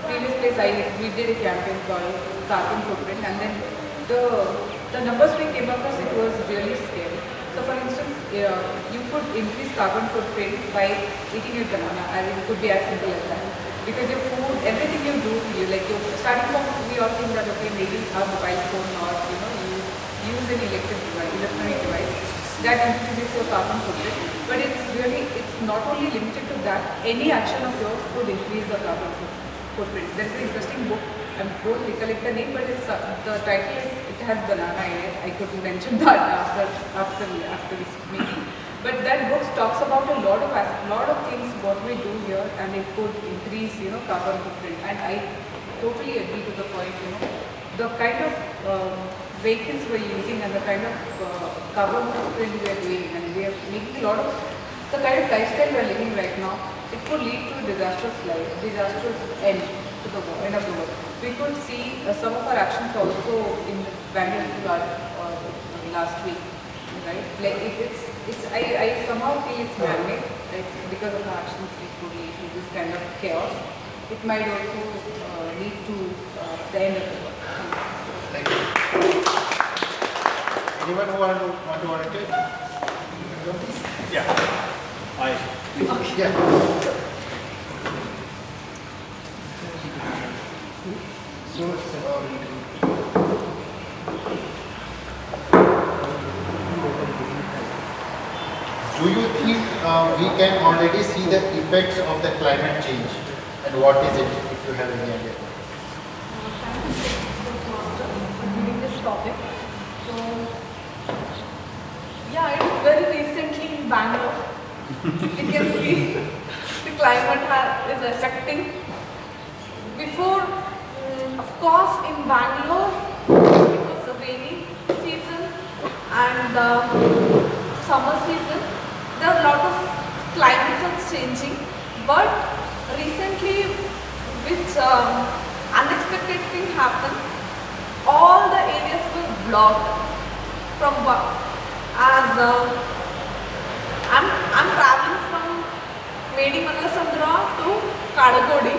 previous place, we did a campaign called Carbon Footprint, and then the numbers we came across, it was really scary. So for instance, you could increase carbon footprint by eating a banana. I mean, it could be as simple as that. Because your food, everything you do, starting from, we all think that okay, maybe our mobile phone or you use an electronic device that increases your carbon footprint. But it's not only limited to that. Any action of yours could increase the carbon footprint. There's an interesting book. I don't recollect the name, but it's the title is it has banana in it. I could mention that after this meeting. But that book talks about a lot of things what we do here, and it could increase carbon footprint. And I totally agree to the point. The kind of vehicles we're using and the kind of carbon footprint we are doing, and we are making a lot of the kind of lifestyle we're living right now. It could lead to a disastrous end to the end of the world. We could see some of our actions also in Bangalore last week, right? Like I somehow feel it's man-made. It's because of our actions it could lead to this kind of chaos. It might also lead to the end of the world. Thank you. Anyone who want to volunteer? Yeah. Hi. Yeah. So, do you think we can already see the effects of the climate change? And what is it, if you have any idea? Giving this topic. So, yeah, it was very recently in Bangalore. You can see the climate is affecting. Before, of course, in Bangalore, it was the rainy season and the summer season. There are a lot of climates are changing, but recently, which unexpected thing happened, all the areas were blocked from as I'm traveling from Medimangalasandra to Kadagodi,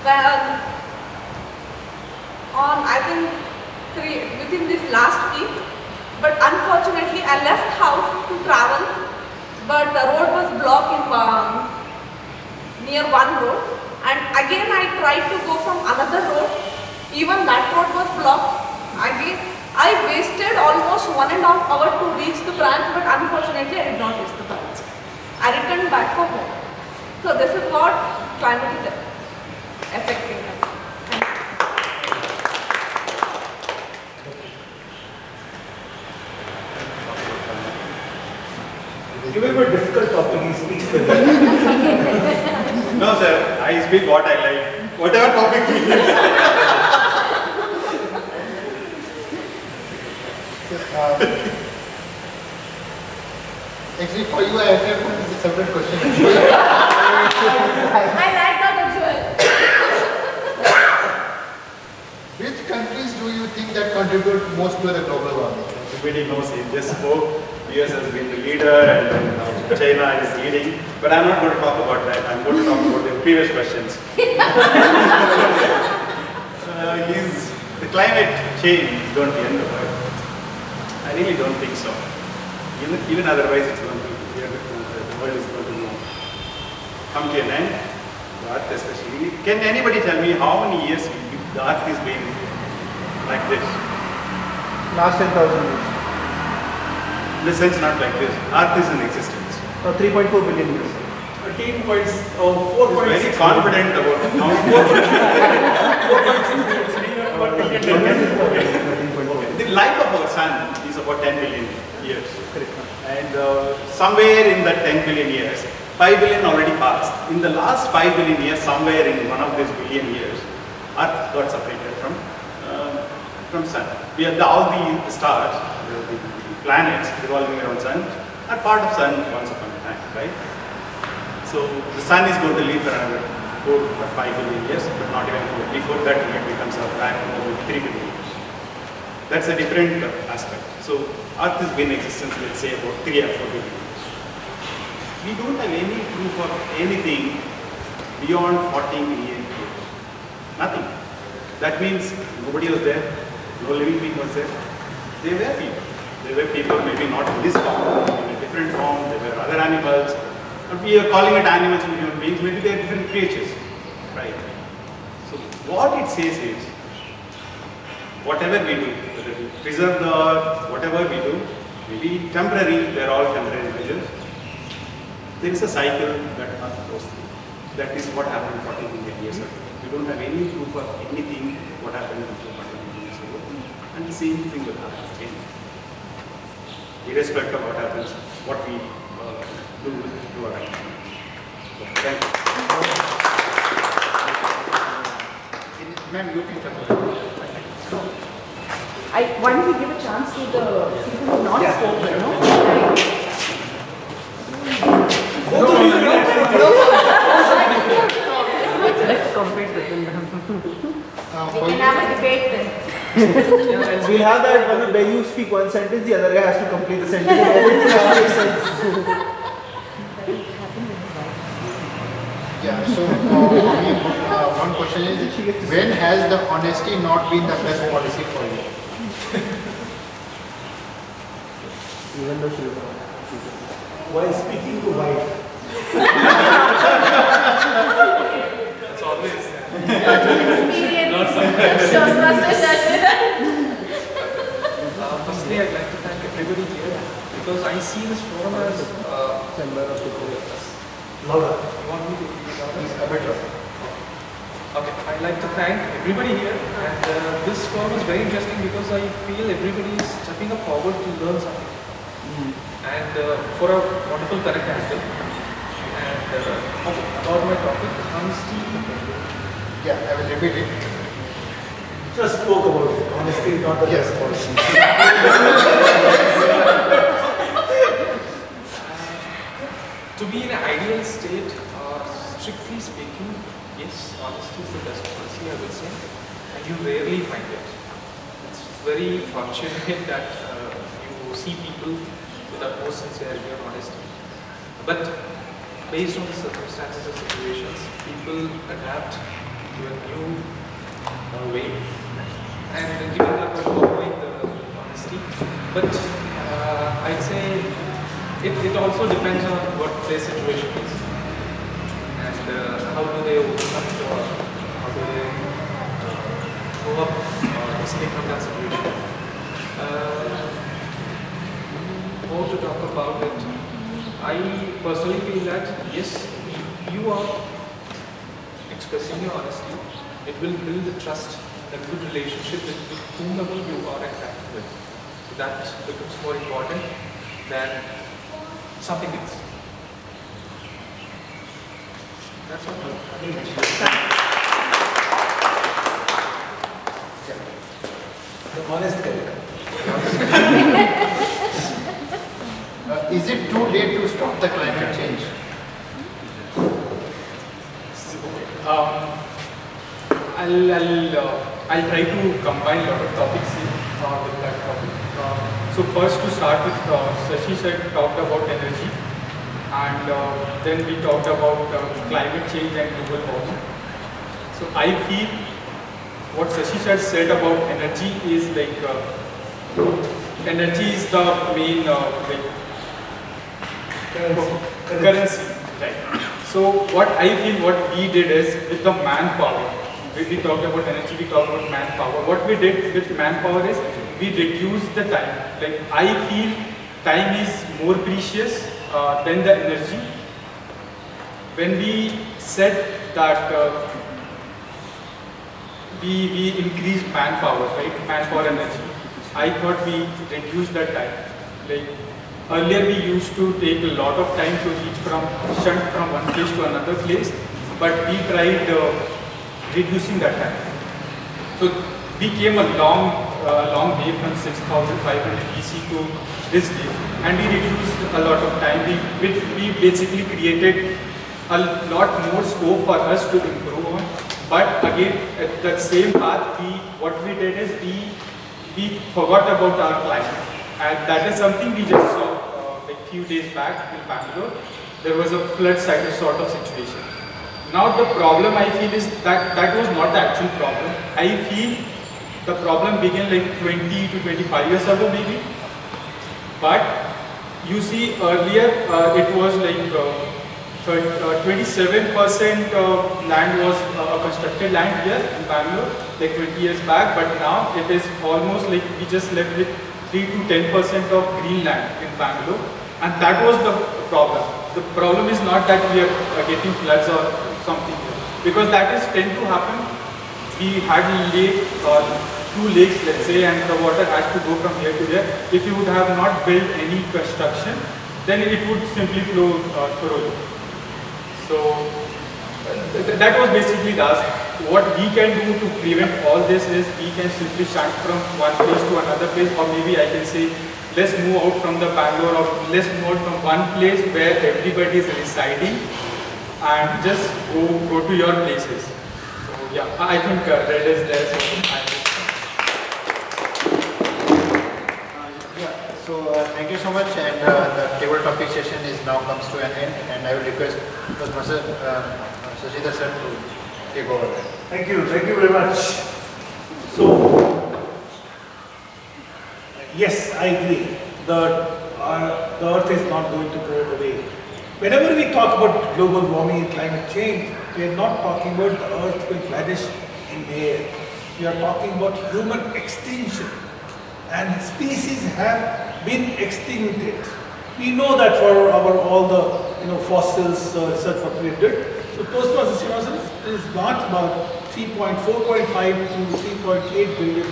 where on I think within this last week, but unfortunately I left house to travel, but the road was blocked in near one road, and again I tried to go from another road, even that road was blocked. Again I wasted almost 1.5 hours to reach the branch, but unfortunately I did not reach the branch. I returned back for home. So this is what climate is affecting us. Give him a difficult topic, he speaks with No, sir. I speak what I like. Whatever topic he gives. Actually, for you, I have a separate question. I like that as well. Which countries do you think that contribute most to the global warming? Everybody knows he just spoke. US has been the leader and then now China is leading. But I'm not going to talk about that. I'm going to talk about the previous questions. The climate change is going to end the world. I really don't think so. Even otherwise, it's going to the world is going to come to an end. The Earth especially. Can anybody tell me how many years the Earth is being like this? Last 10,000 years. In the sense, not like this. Earth is in existence. 3.4 billion years. 4.6. Very confident about how the life of our sun is about 10 billion years. And somewhere in that 10 billion years, 5 billion already passed. In the last 5 billion years, somewhere in one of these billion years, Earth got separated from sun. All the stars, the planets revolving around sun, are part of sun once upon a time, right? So the sun is going to live for another 4 or 5 billion years, but not even 4. Before that, it becomes a black hole with 3 billion years. That's a different aspect. So Earth has been in existence, let's say, about 3 or 4 billion years. We don't have any proof of anything beyond 40 million years. Nothing. That means nobody was there, no living being was there. They were people. They were people, maybe not in this form, in a different form. They were other animals. But we are calling it animals and human beings. Maybe they are different creatures, right? So what it says is, whatever we do, whether we preserve the earth, whatever we do, maybe temporary. They are all temporary measures. There is a cycle that Earth goes through. That is what happened 40 million years ago. We don't have any proof of anything what happened before 40 million years ago. And the same thing will happen again. Irrespective of what happens, what we do to our life. So, thank you. Ma'am, you can come. Why don't we give a chance to the people who are not spoken, no? Let's compete with them. We can have a debate then. And we'll have that one where you speak one sentence, the other guy has to complete the sentence. Everything has to make sense. Yeah, so one question is, when has the honesty not been the best policy for you? Even though she was While speaking to wife. That's always. Firstly, I'd like to thank everybody here because I see this forum as member of the group. Louder. You want me to repeat it louder? Okay, I'd like to thank everybody here, and this forum is very interesting because I feel everybody is stepping up forward to learn something, and for a wonderful connect as well. And okay, about my topic, honesty. Yeah, I will repeat it. Just spoke about it. Honesty is not the best policy. To be in an ideal state, strictly speaking, yes, honesty is the best policy, I would say, and you rarely find it. It's very fortunate that you see people with utmost sincerity and honesty. But based on the circumstances and situations, people adapt to a new way and giving up on following the honesty. But I'd say it also depends on what their situation is and how do they overcome it or how do they go up or escape from that situation. More to talk about it, I personally feel that yes, if you are expressing your honesty, it will build the trust and a good relationship with whomever you are interacting with. So that becomes more important than something else. That's all. The honest guy. Is it too late to stop the climate change? I'll try to combine a lot of topics in with that topic. So first to start with, Shashi said talked about energy, and then we talked about climate change and global warming. So I feel what Shashi said about energy is like energy is the main currency, right? So what I feel what we did is with the manpower. When we talked about energy, we talked about manpower. What we did with manpower is we reduced the time. Like I feel time is more precious than the energy. When we said that we increased manpower, right? Manpower energy. I thought we reduced that time. Like earlier we used to take a lot of time to shunt from one place to another place, but we tried reducing that time. So we came a long way from 6,500 BC to this day, and we reduced a lot of time. We basically created a lot more scope for us to improve on. But again, at the same path, what we did is we forgot about our climate, and that is something we just saw like few days back in Bangalore. There was a flood sort of situation. Now the problem I feel is that was not the actual problem. I feel the problem began like 20 to 25 years ago maybe. But you see earlier it was like 27% land was constructed land here in Bangalore like 20 years back, but now it is almost like we just left with 3 to 10% of green land in Bangalore, and that was the problem. The problem is not that we are getting floods or something, because that is tend to happen. We had lake, 2 lakes let's say, and the water has to go from here to there. If you would have not built any construction, then it would simply flow thoroughly. So that was basically the ask. What we can do to prevent all this is we can simply shunt from one place to another place, or maybe I can say let's move out from the Bangalore, or let's move out from one place where everybody is residing and just go to your places. So yeah, I think red is there. So thank you so much, and the table topic session is now comes to an end, and I will request Mr. Shashidhar sir to take over. Thank you very much. So, yes, I agree that the earth is not going to go away. Whenever we talk about global warming and climate change, we are not talking about the earth will vanish in the air. We are talking about human extinction, and species have been extincted. We know that for all the fossils research what we did. So Toastmasters is not about 4.5 to 3.8 billion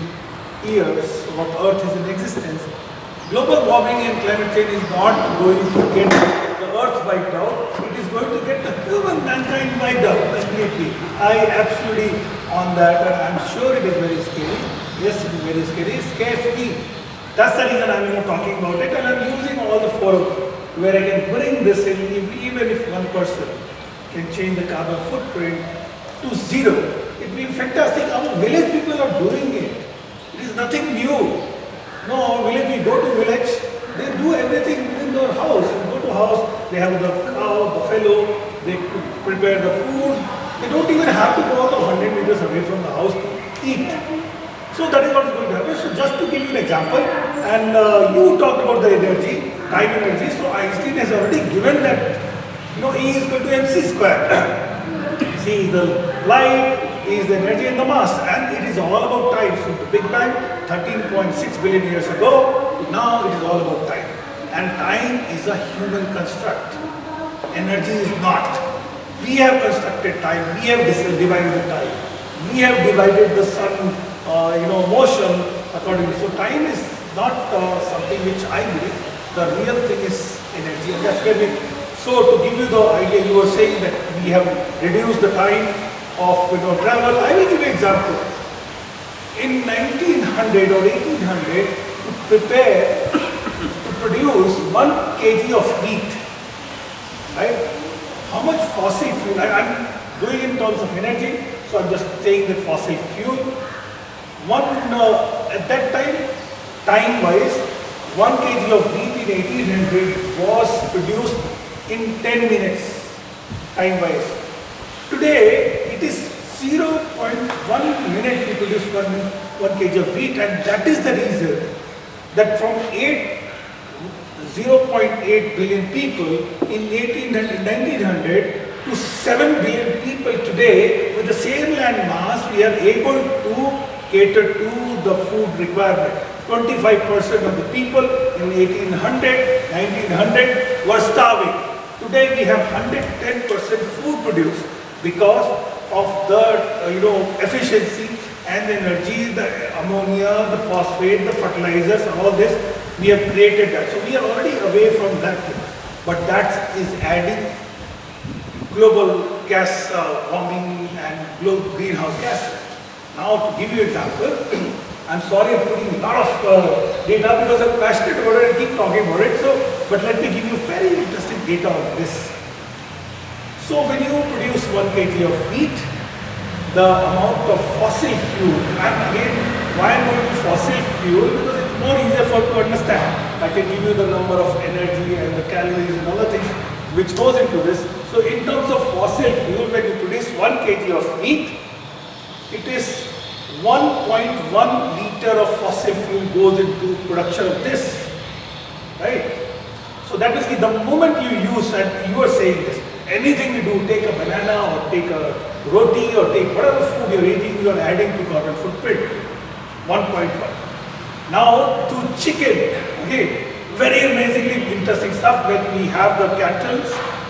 years what Earth is in existence. Global warming and climate change is not going to get the Earth wiped out. It is going to get the human mankind wiped out completely. I absolutely on that, and I'm sure it is very scary. Yes, it is very scary. It scares me. That's the reason I'm talking about it, and I'm using all the forums where I can bring this in. Even if one person can change the carbon footprint to 0, it will be fantastic. Our village people are doing it. It is nothing new. No, our village, we go to village, they do everything within their house. We go to house, they have the cow, buffalo, they prepare the food. They don't even have to go out 100 meters away from the house to eat. So that is what is going to happen. So just to give you an example, and you talked about the energy, time energy. So Einstein has already given that, E is equal to mc square. C is the light, E is the energy and the mass, and it is all about time. So the Big Bang, 13.6 billion years ago, now it is all about time. And time is a human construct. Energy is not. We have constructed time. We have divided the time. We have divided the sun, motion accordingly. So time is not something which I believe. The real thing is energy, and that's where we. So to give you the idea, you were saying that we have reduced the time of travel. I will give you an example. In 1900 or 1800, to produce 1 kg of wheat, right? How much fossil fuel? I'm doing in terms of energy, so I'm just saying that fossil fuel. At that time, time-wise, 1 kg of wheat in 1800 was produced in 10 minutes time-wise. Today, it is 0.1 minute we produce 1 kg of wheat, and that is the reason that from 0.8 billion people in 1900 to 7 billion people today, with the same land mass, we are able to cater to the food requirement. 25% of the people in 1900 were starving. Today we have 110% food produced because of the efficiency and the energy, the ammonia, the phosphate, the fertilizers, all this, we have created that. So we are already away from that, but that is adding global gas warming and global greenhouse gases. Now to give you an example, I'm sorry I'm putting a lot of data because I'm passionate about it and keep talking about it. But let me give you very interesting data on this. So when you produce 1 kg of wheat, the amount of fossil fuel, and again, why I'm going to fossil fuel? Because it's more easier for to understand. I can give you the number of energy and the calories and other things which goes into this. So in terms of fossil fuel, when you produce 1 kg of wheat, it is 1.1 liter of fossil fuel goes into production of this, right? So that is the moment you use, and you are saying this, anything you do, take a banana or take a roti or take whatever food you're eating, you are adding to carbon footprint, 1.1. Now to chicken, okay, very amazingly interesting stuff. When we have the cattle,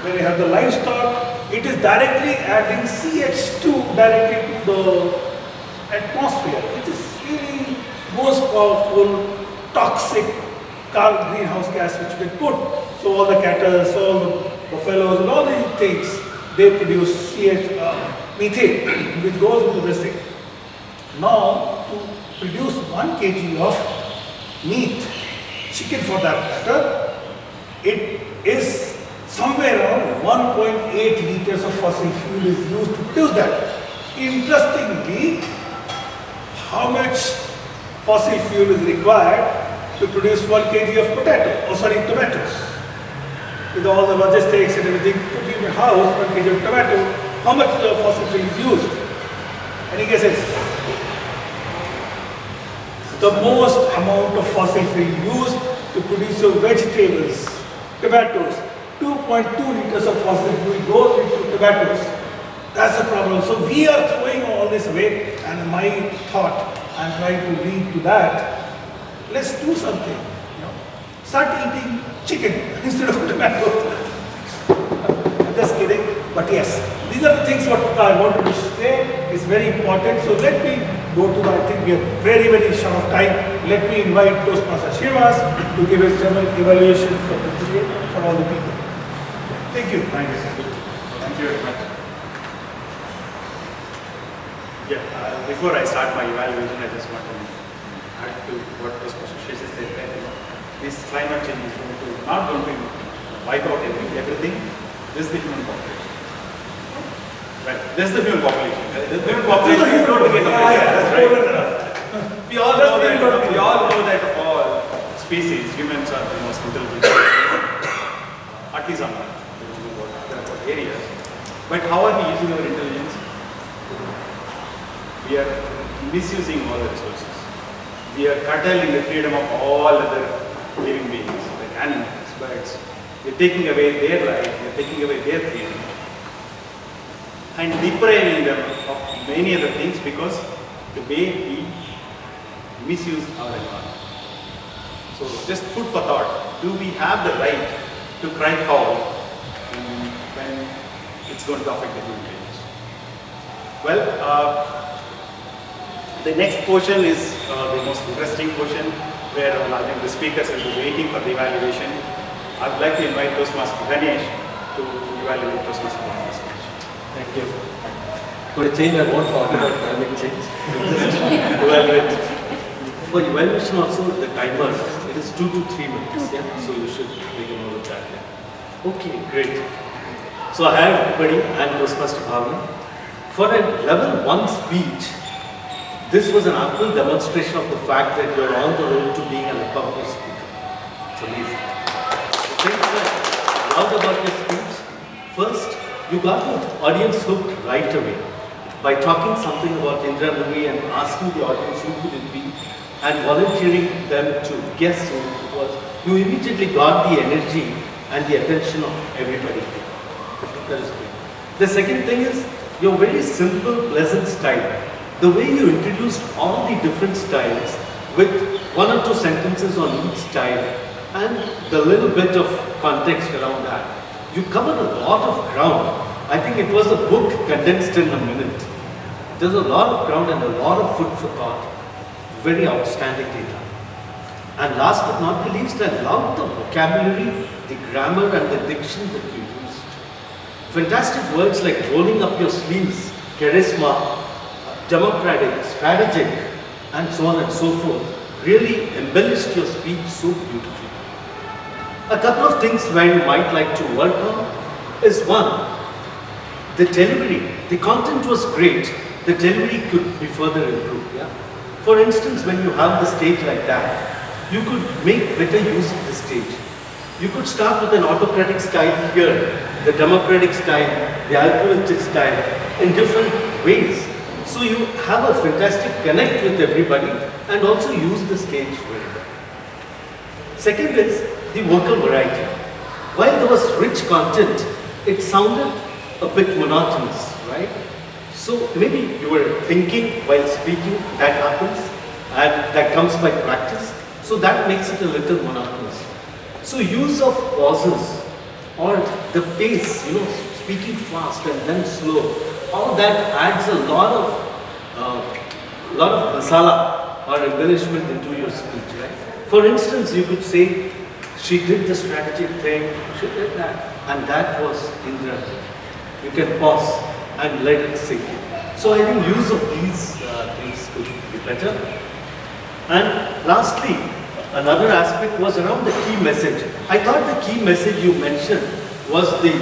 when we have the livestock, it is directly adding CH2 directly to the atmosphere, which is really most powerful toxic greenhouse gas which you can put. So all the cattle, so all the buffaloes and all these things, they produce methane which goes into this thing. Now to produce 1 kg of meat, chicken for that matter, it is somewhere around 1.8 liters of fossil fuel is used to produce that. Interestingly, how much fossil fuel is required to produce 1 kg of tomatoes? With all the logistics and everything put in your house, 1 kg of tomato, how much fossil fuel is used? Any guesses? The most amount of fossil fuel used to produce your vegetables, tomatoes, 2.2 liters of fossil fuel goes into tomatoes. That's the problem. So we are throwing all this away, and my thought, I'm trying to lead to that. Let's do something. Start eating chicken instead of tomatoes. I'm just kidding, but yes, these are the things what I wanted to say. It's very important. So let me go to, I think we are very, very short of time. Let me invite Toastmaster Srinivas to give his general evaluation for all the people. Thank you. Thank you, sir. Thank you very much. Yeah, before I start my evaluation, I just want to add to what Toastmaster Srinivas said. That, this climate change is not going to wipe out everything. This is the human population. Right. This is the human population. The human population is going to get affected. Right? We all know that of all species, humans are the most intelligent species. At least on Earth. There are areas. But how are we using our intelligence? We are misusing all the resources. We are curtailing the freedom of all other living beings, like animals, birds. We are taking away their life, we are taking away their freedom, and depriving them of many other things because the way we misuse our environment. So just food for thought. Do we have the right to cry foul when it's going to affect the human beings? Well, the next portion is the most interesting portion, where I think the speakers will be waiting for the evaluation. I would like to invite Toastmaster Ganesh to evaluate Toastmaster Ganesh. Thank you. For a change, I won't talk about climate change. Just evaluate. For evaluation also, the timer, it is 2 to 3 minutes. Yeah? So you should make a note of that. Yeah? Okay, great. So hi everybody, I'm Toastmaster Bhavna. For a level 1 speech, this was an ample demonstration of the fact that you're on the road to being an accomplished speaker. It's amazing. The things that loved about your speech, first, you got the audience hooked right away by talking something about Indra movie and asking the audience who could it be and volunteering them to guess who it was. You immediately got the energy and the attention of everybody. That is great. The second thing is your very simple, pleasant style. The way you introduced all the different styles with one or two sentences on each style and the little bit of context around that. You covered a lot of ground. I think it was a book condensed in a minute. There's a lot of ground and a lot of food for thought. Very outstandingly done. And last but not the least, I love the vocabulary, the grammar and the diction that you used. Fantastic words like rolling up your sleeves, charisma, democratic, strategic, and so on and so forth really embellished your speech so beautifully. A couple of things where you might like to work on is one, the delivery. The content was great, the delivery could be further improved. Yeah? For instance, when you have the stage like that, you could make better use of the stage. You could start with an autocratic style here, the democratic style, the altruistic style, in different ways. So you have a fantastic connect with everybody and also use the stage very well. Second is the vocal variety. While there was rich content, it sounded a bit monotonous, right? So maybe you were thinking while speaking, that happens, and that comes by practice. So that makes it a little monotonous. So use of pauses or the pace, speaking fast and then slow, all that adds a lot of masala or embellishment into your speech, right? For instance, you could say, she did the strategic thing, she did that, and that was Indra. You can pause and let it sink in. So I think use of these things could be better. And lastly, another aspect was around the key message. I thought the key message you mentioned was the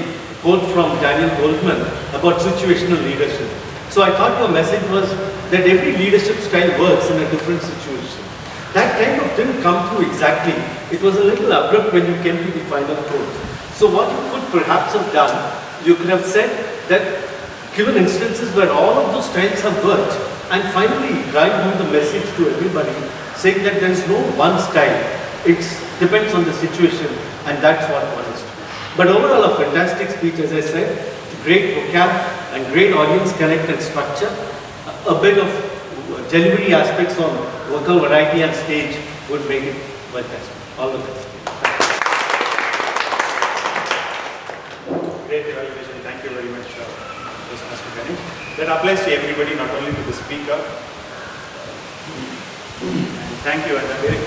quote from Daniel Goldman about situational leadership. So I thought your message was that every leadership style works in a different situation. That kind of didn't come through exactly. It was a little abrupt when you came to the final quote. So what you could perhaps have done, you could have said that given instances where all of those styles have worked, and finally drive home the message to everybody, saying that there is no one style. It depends on the situation, and that's what one is to do. But overall, a fantastic speech, as I said, great vocab and great audience connect and structure. A bit of delivery aspects on vocal variety and stage would make it fantastic. All the best. Great evaluation. Thank you very much, Toastmaster Ganesh. That applies to everybody, not only to the speaker. Thank you, and a very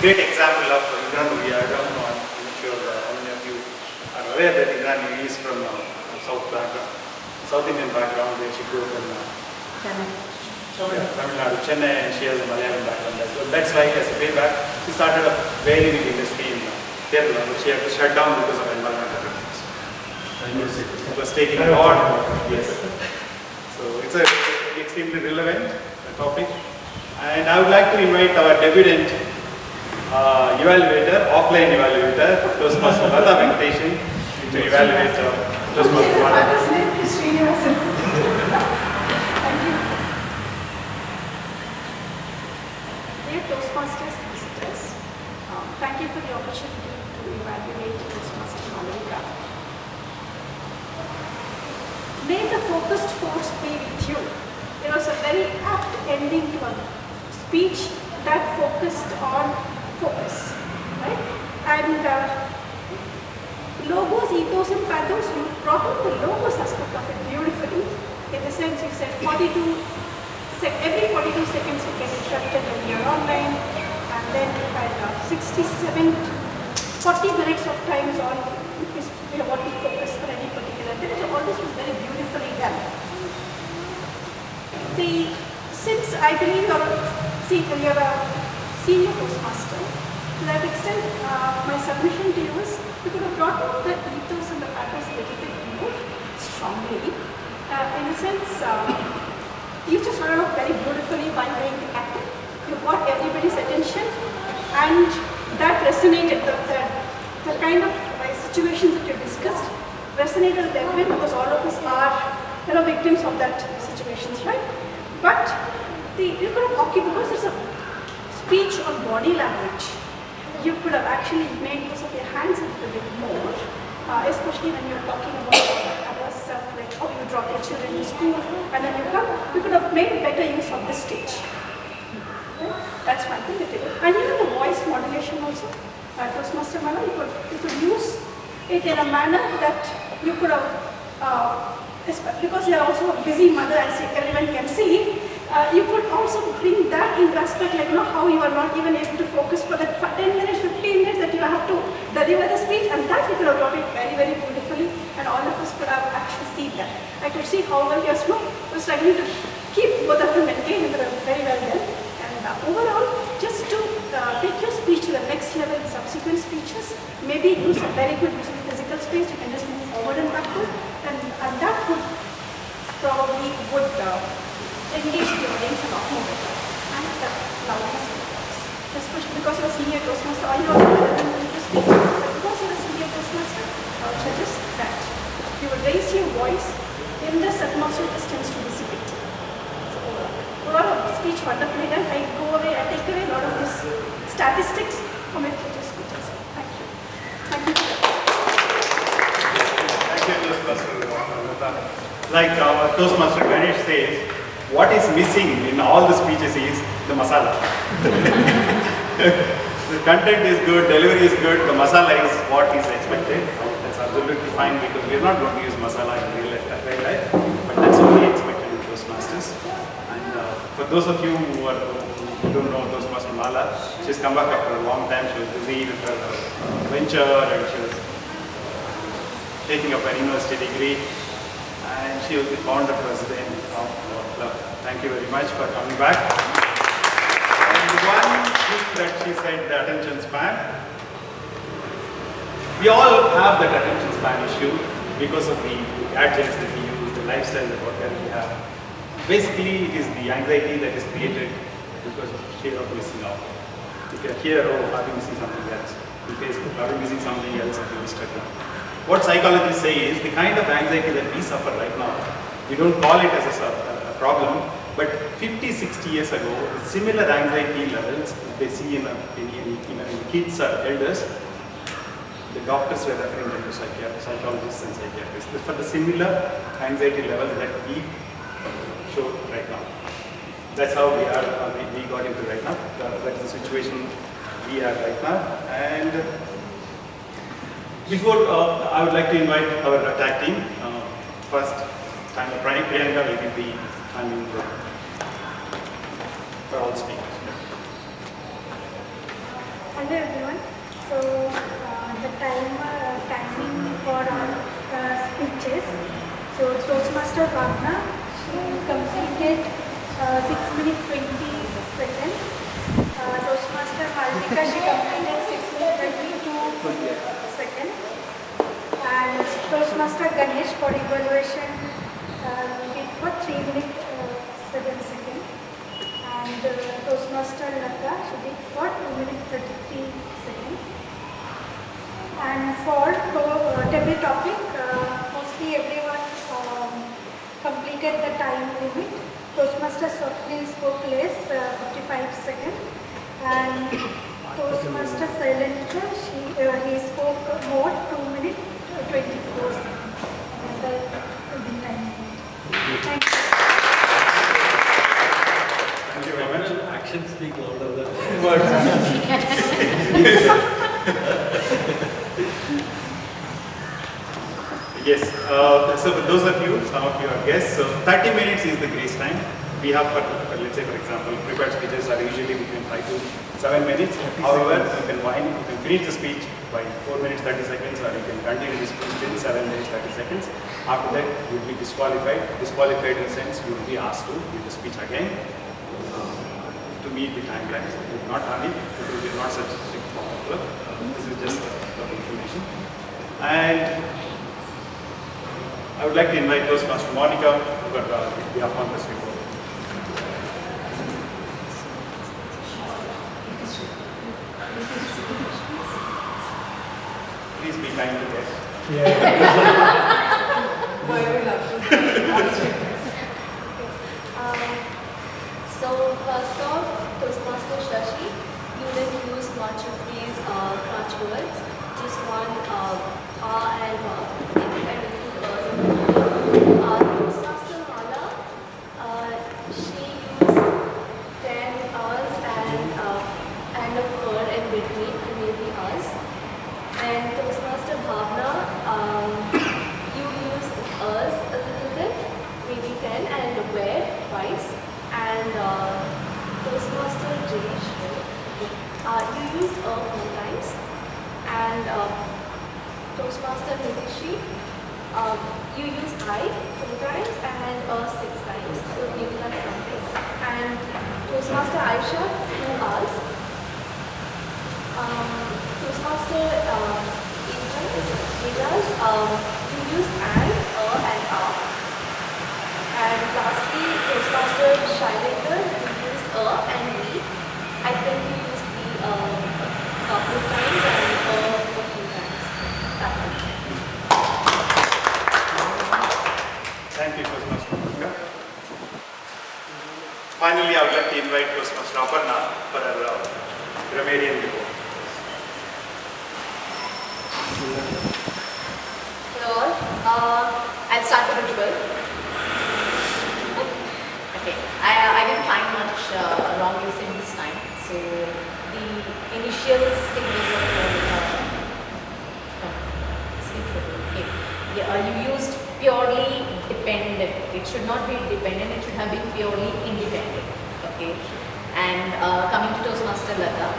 great example of Indra movie. I don't know, I'm not sure how many of you are aware that Indra movie is from South Indian background, where she grew up in Tamil Nadu, Chennai, and she has a Malayalam background as well. That's why, as a payback, she started a very big industry in Kerala, which she had to shut down because of environmental reasons. It was taking a lot. Yes. So it's a extremely relevant topic. And I would like to invite our debutant evaluator, offline evaluator, Toastmaster Lata Venkateshan, to evaluate Toastmaster Lata. Father's name is Srinivasan. Thank you. Dear Toastmasters visitors, thank you for the opportunity to evaluate Toastmaster Malika. May the focused force be with you. There was a very apt ending to a speech that focused on focus, right? And logos, ethos and pathos, you brought up the logos aspect of it beautifully. In the sense you said every 42 seconds you get interrupted when you're online, and then you had 40 minutes of time is on what you focus for any particular thing. So all this was very beautifully done. Since I believe you're a senior Toastmaster, to that extent, my submission to you is you could have brought out the ethos and the pathos a little bit more strongly. In a sense, you just started off very beautifully by doing the acting. You got everybody's attention, and that resonated, the kind of situations that you discussed resonated with everyone because all of us are victims of that situations, right? But you could have hockey because it's a speech on body language. You could have actually made use of your hands a little bit more, especially when you're talking about other stuff like, oh, you drop your children to school and then you come. You could have made better use of this stage. Right? That's one thing that you do. And even the voice modulation also, Toastmaster manner, you could use it in a manner that you could have, because you are also a busy mother as everyone can see, you could also bring that into aspect like how you are not even able to focus for that 10 minutes, 15 minutes that you have to deliver the speech, and that you could have brought it very, very beautifully, and all of us could have actually seen that. I could see how well your smoke was struggling to keep both of them maintained very well done. And overall, just to take your speech to the next level in subsequent speeches, maybe use a very good use of physical space, you can just move forward and backward, and that would probably engage the audience a lot more better. And loudness, especially because you're a senior Toastmaster, all you also learn to speak. But because you're a senior Toastmaster, I would suggest that you would raise your voice in this atmosphere just tends to dissipate. So overall, speech wonderfully done. I take away a lot of these statistics from my future speeches. Thank you. Thank you. Thank you, Toastmaster. Like our Toastmaster Ganesh says, what is missing in all the speeches is the masala. The content is good, delivery is good, the masala is what is expected. That's absolutely fine because we are not going to use masala in real life, but that's only expected in Toastmasters. And for those of you who don't know Toastmaster Mala, she's come back after a long time. She was busy with her venture and she was taking up an university degree. And she was the founder president of our club. Thank you very much for coming back. And one thing that she said, the attention span. We all have that attention span issue because of the gadgets that we use, the lifestyle that we have. Basically, it is the anxiety that is created because of fear of missing out. If you're here, oh, are we missing something else? On Facebook, are we missing something else on Instagram? What psychologists say is the kind of anxiety that we suffer right now, we don't call it as a problem, but 50, 60 years ago, similar anxiety levels they see in kids or elders, the doctors were referring them to psychologists and psychiatrists for the similar anxiety levels that we show right now. That's how we got into right now. That's the situation we are right now. And before, I would like to invite our tag team. First, Priyanka will give the timing for all speakers. Hello everyone. So, the timing for our speeches. So, Toastmaster Ragna, she completed 6 minutes 20 seconds. Toastmaster Malvika, she completed 6 minutes 22 seconds. And Toastmaster Ganesh for evaluation did for 3 minutes 7 seconds. And Toastmaster Lata, she did for 2 minutes 33 seconds. And for table topic, mostly everyone completed the time limit. Toastmaster Swapnil spoke less, 55 seconds. And Toastmaster Sailendra, he spoke more, 2 minutes 24 seconds. Thank you. Thank you very much. Actions speak louder than words. Yes, so for those of you, some of you are guests, so 30 minutes is the grace time. We have, let's say for example, prepared speeches are usually between 5 to 7 minutes. However, you can finish the speech by 4 minutes 30 seconds, or you can continue the speech in 7 minutes 30 seconds. After that, you will be disqualified. Disqualified in the sense you will be asked to give the speech again to meet the timelines. If not having, it will be not such a strict formula. This is just for information. And I would like to invite Toastmaster Monica for the appointments report. Why we love to So first off, Toastmaster Shashi, you didn't use much of these crutch words, just one and Toastmaster Mala, she used 10 us and a fur in between, maybe us. And Toastmaster Bhavna, you used us a little bit, maybe 10, and where twice. And Toastmaster Jayesh, you used 4 times. And Toastmaster Nitishi, you used I 4 times and 6 times. So maybe that's something. And Toastmaster Aisha, 2 hours. Toastmaster Meadows, you used and and lastly, Toastmaster Shailendra, you used and we. I think you used the couple of times and a few times. That's it. Thank you, Toastmaster Monica. Finally, I would like to invite Toastmaster Aparna for our grammarian report. Hello all. I'll start the ritual. Okay, I didn't find much wrong using this time. So the initial stages of okay. You used purely dependent. It should not be dependent. It should have been purely independent. Okay. And coming to Toastmaster Lata,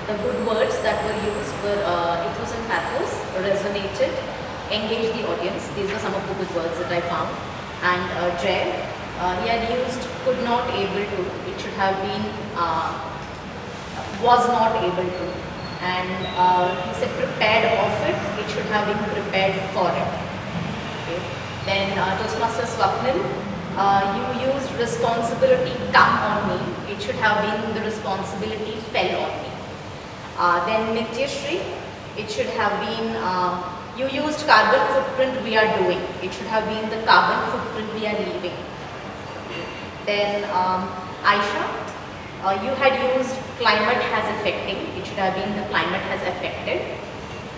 the good words that were used were ethos and pathos, resonated, engage the audience. These were some of the good words that I found. And Jay, he had used could not able to. It should have been was not able to. And he said prepared of it. It should have been prepared for it. Okay. Then Toastmaster Swapnil, you used responsibility come on me. It should have been the responsibility fell on me. Then Nityashri, it should have been you used carbon footprint we are doing. It should have been the carbon footprint we are leaving. Then Aisha, you had used climate has affecting. It should have been the climate has affected.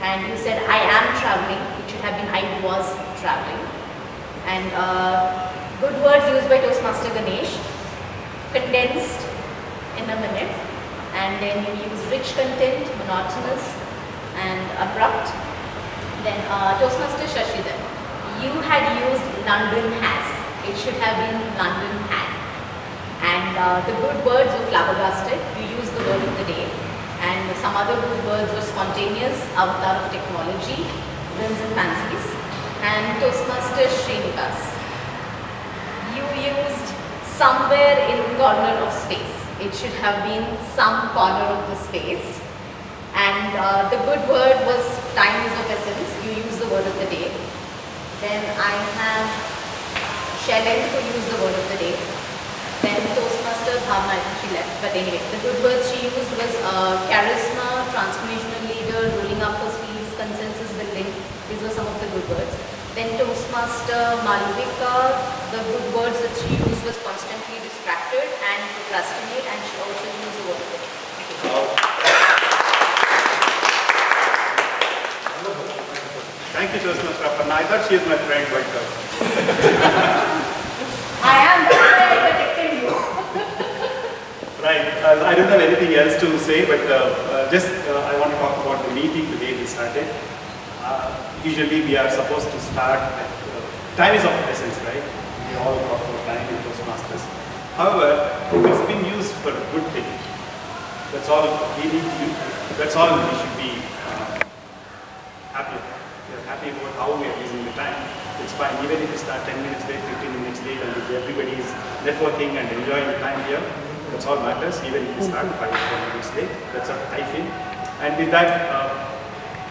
And you said I am traveling. It should have been I was traveling. And good words used by Toastmaster Ganesh, condensed in a minute. And then you use rich content, monotonous and abrupt. Then Toastmaster Shashidhar, you had used London has. It should have been London had. And the good words were flabbergasted. You used the word of the day. And some other good words were spontaneous, avatar of technology, whims and fancies. And Toastmaster Srinivas, you used somewhere in the corner of space. It should have been some corner of the space. And the good word was time is of essence. You use the word of the day. Then I have Shailen who used the word of the day. Then Toastmaster Bhavna, I think she left. But anyway, the good words she used was charisma, transformational leader, rolling up her sleeves, consensus building. These were some of the good words. Then Toastmaster Malvika, the good words that she used was constantly distracted and procrastinate, and she also used the word of the day. Thank you, Toastmaster Aparna. I thought she is my friend, but I am protecting you. right. I don't have anything else to say, but just I want to talk about the meeting today we started. Usually we are supposed to start at, time is of essence, right? We all talk about time in Toastmasters. However, if it's been used for a good thing, that's all we need to do. That's all we should be happy about. If we are happy about how we are using the time, it's fine. Even if we start 10 minutes late, 15 minutes late, and if everybody is networking and enjoying the time here, that's all matters. Even if we start 5 or 4 minutes late, that's what I feel. And with that,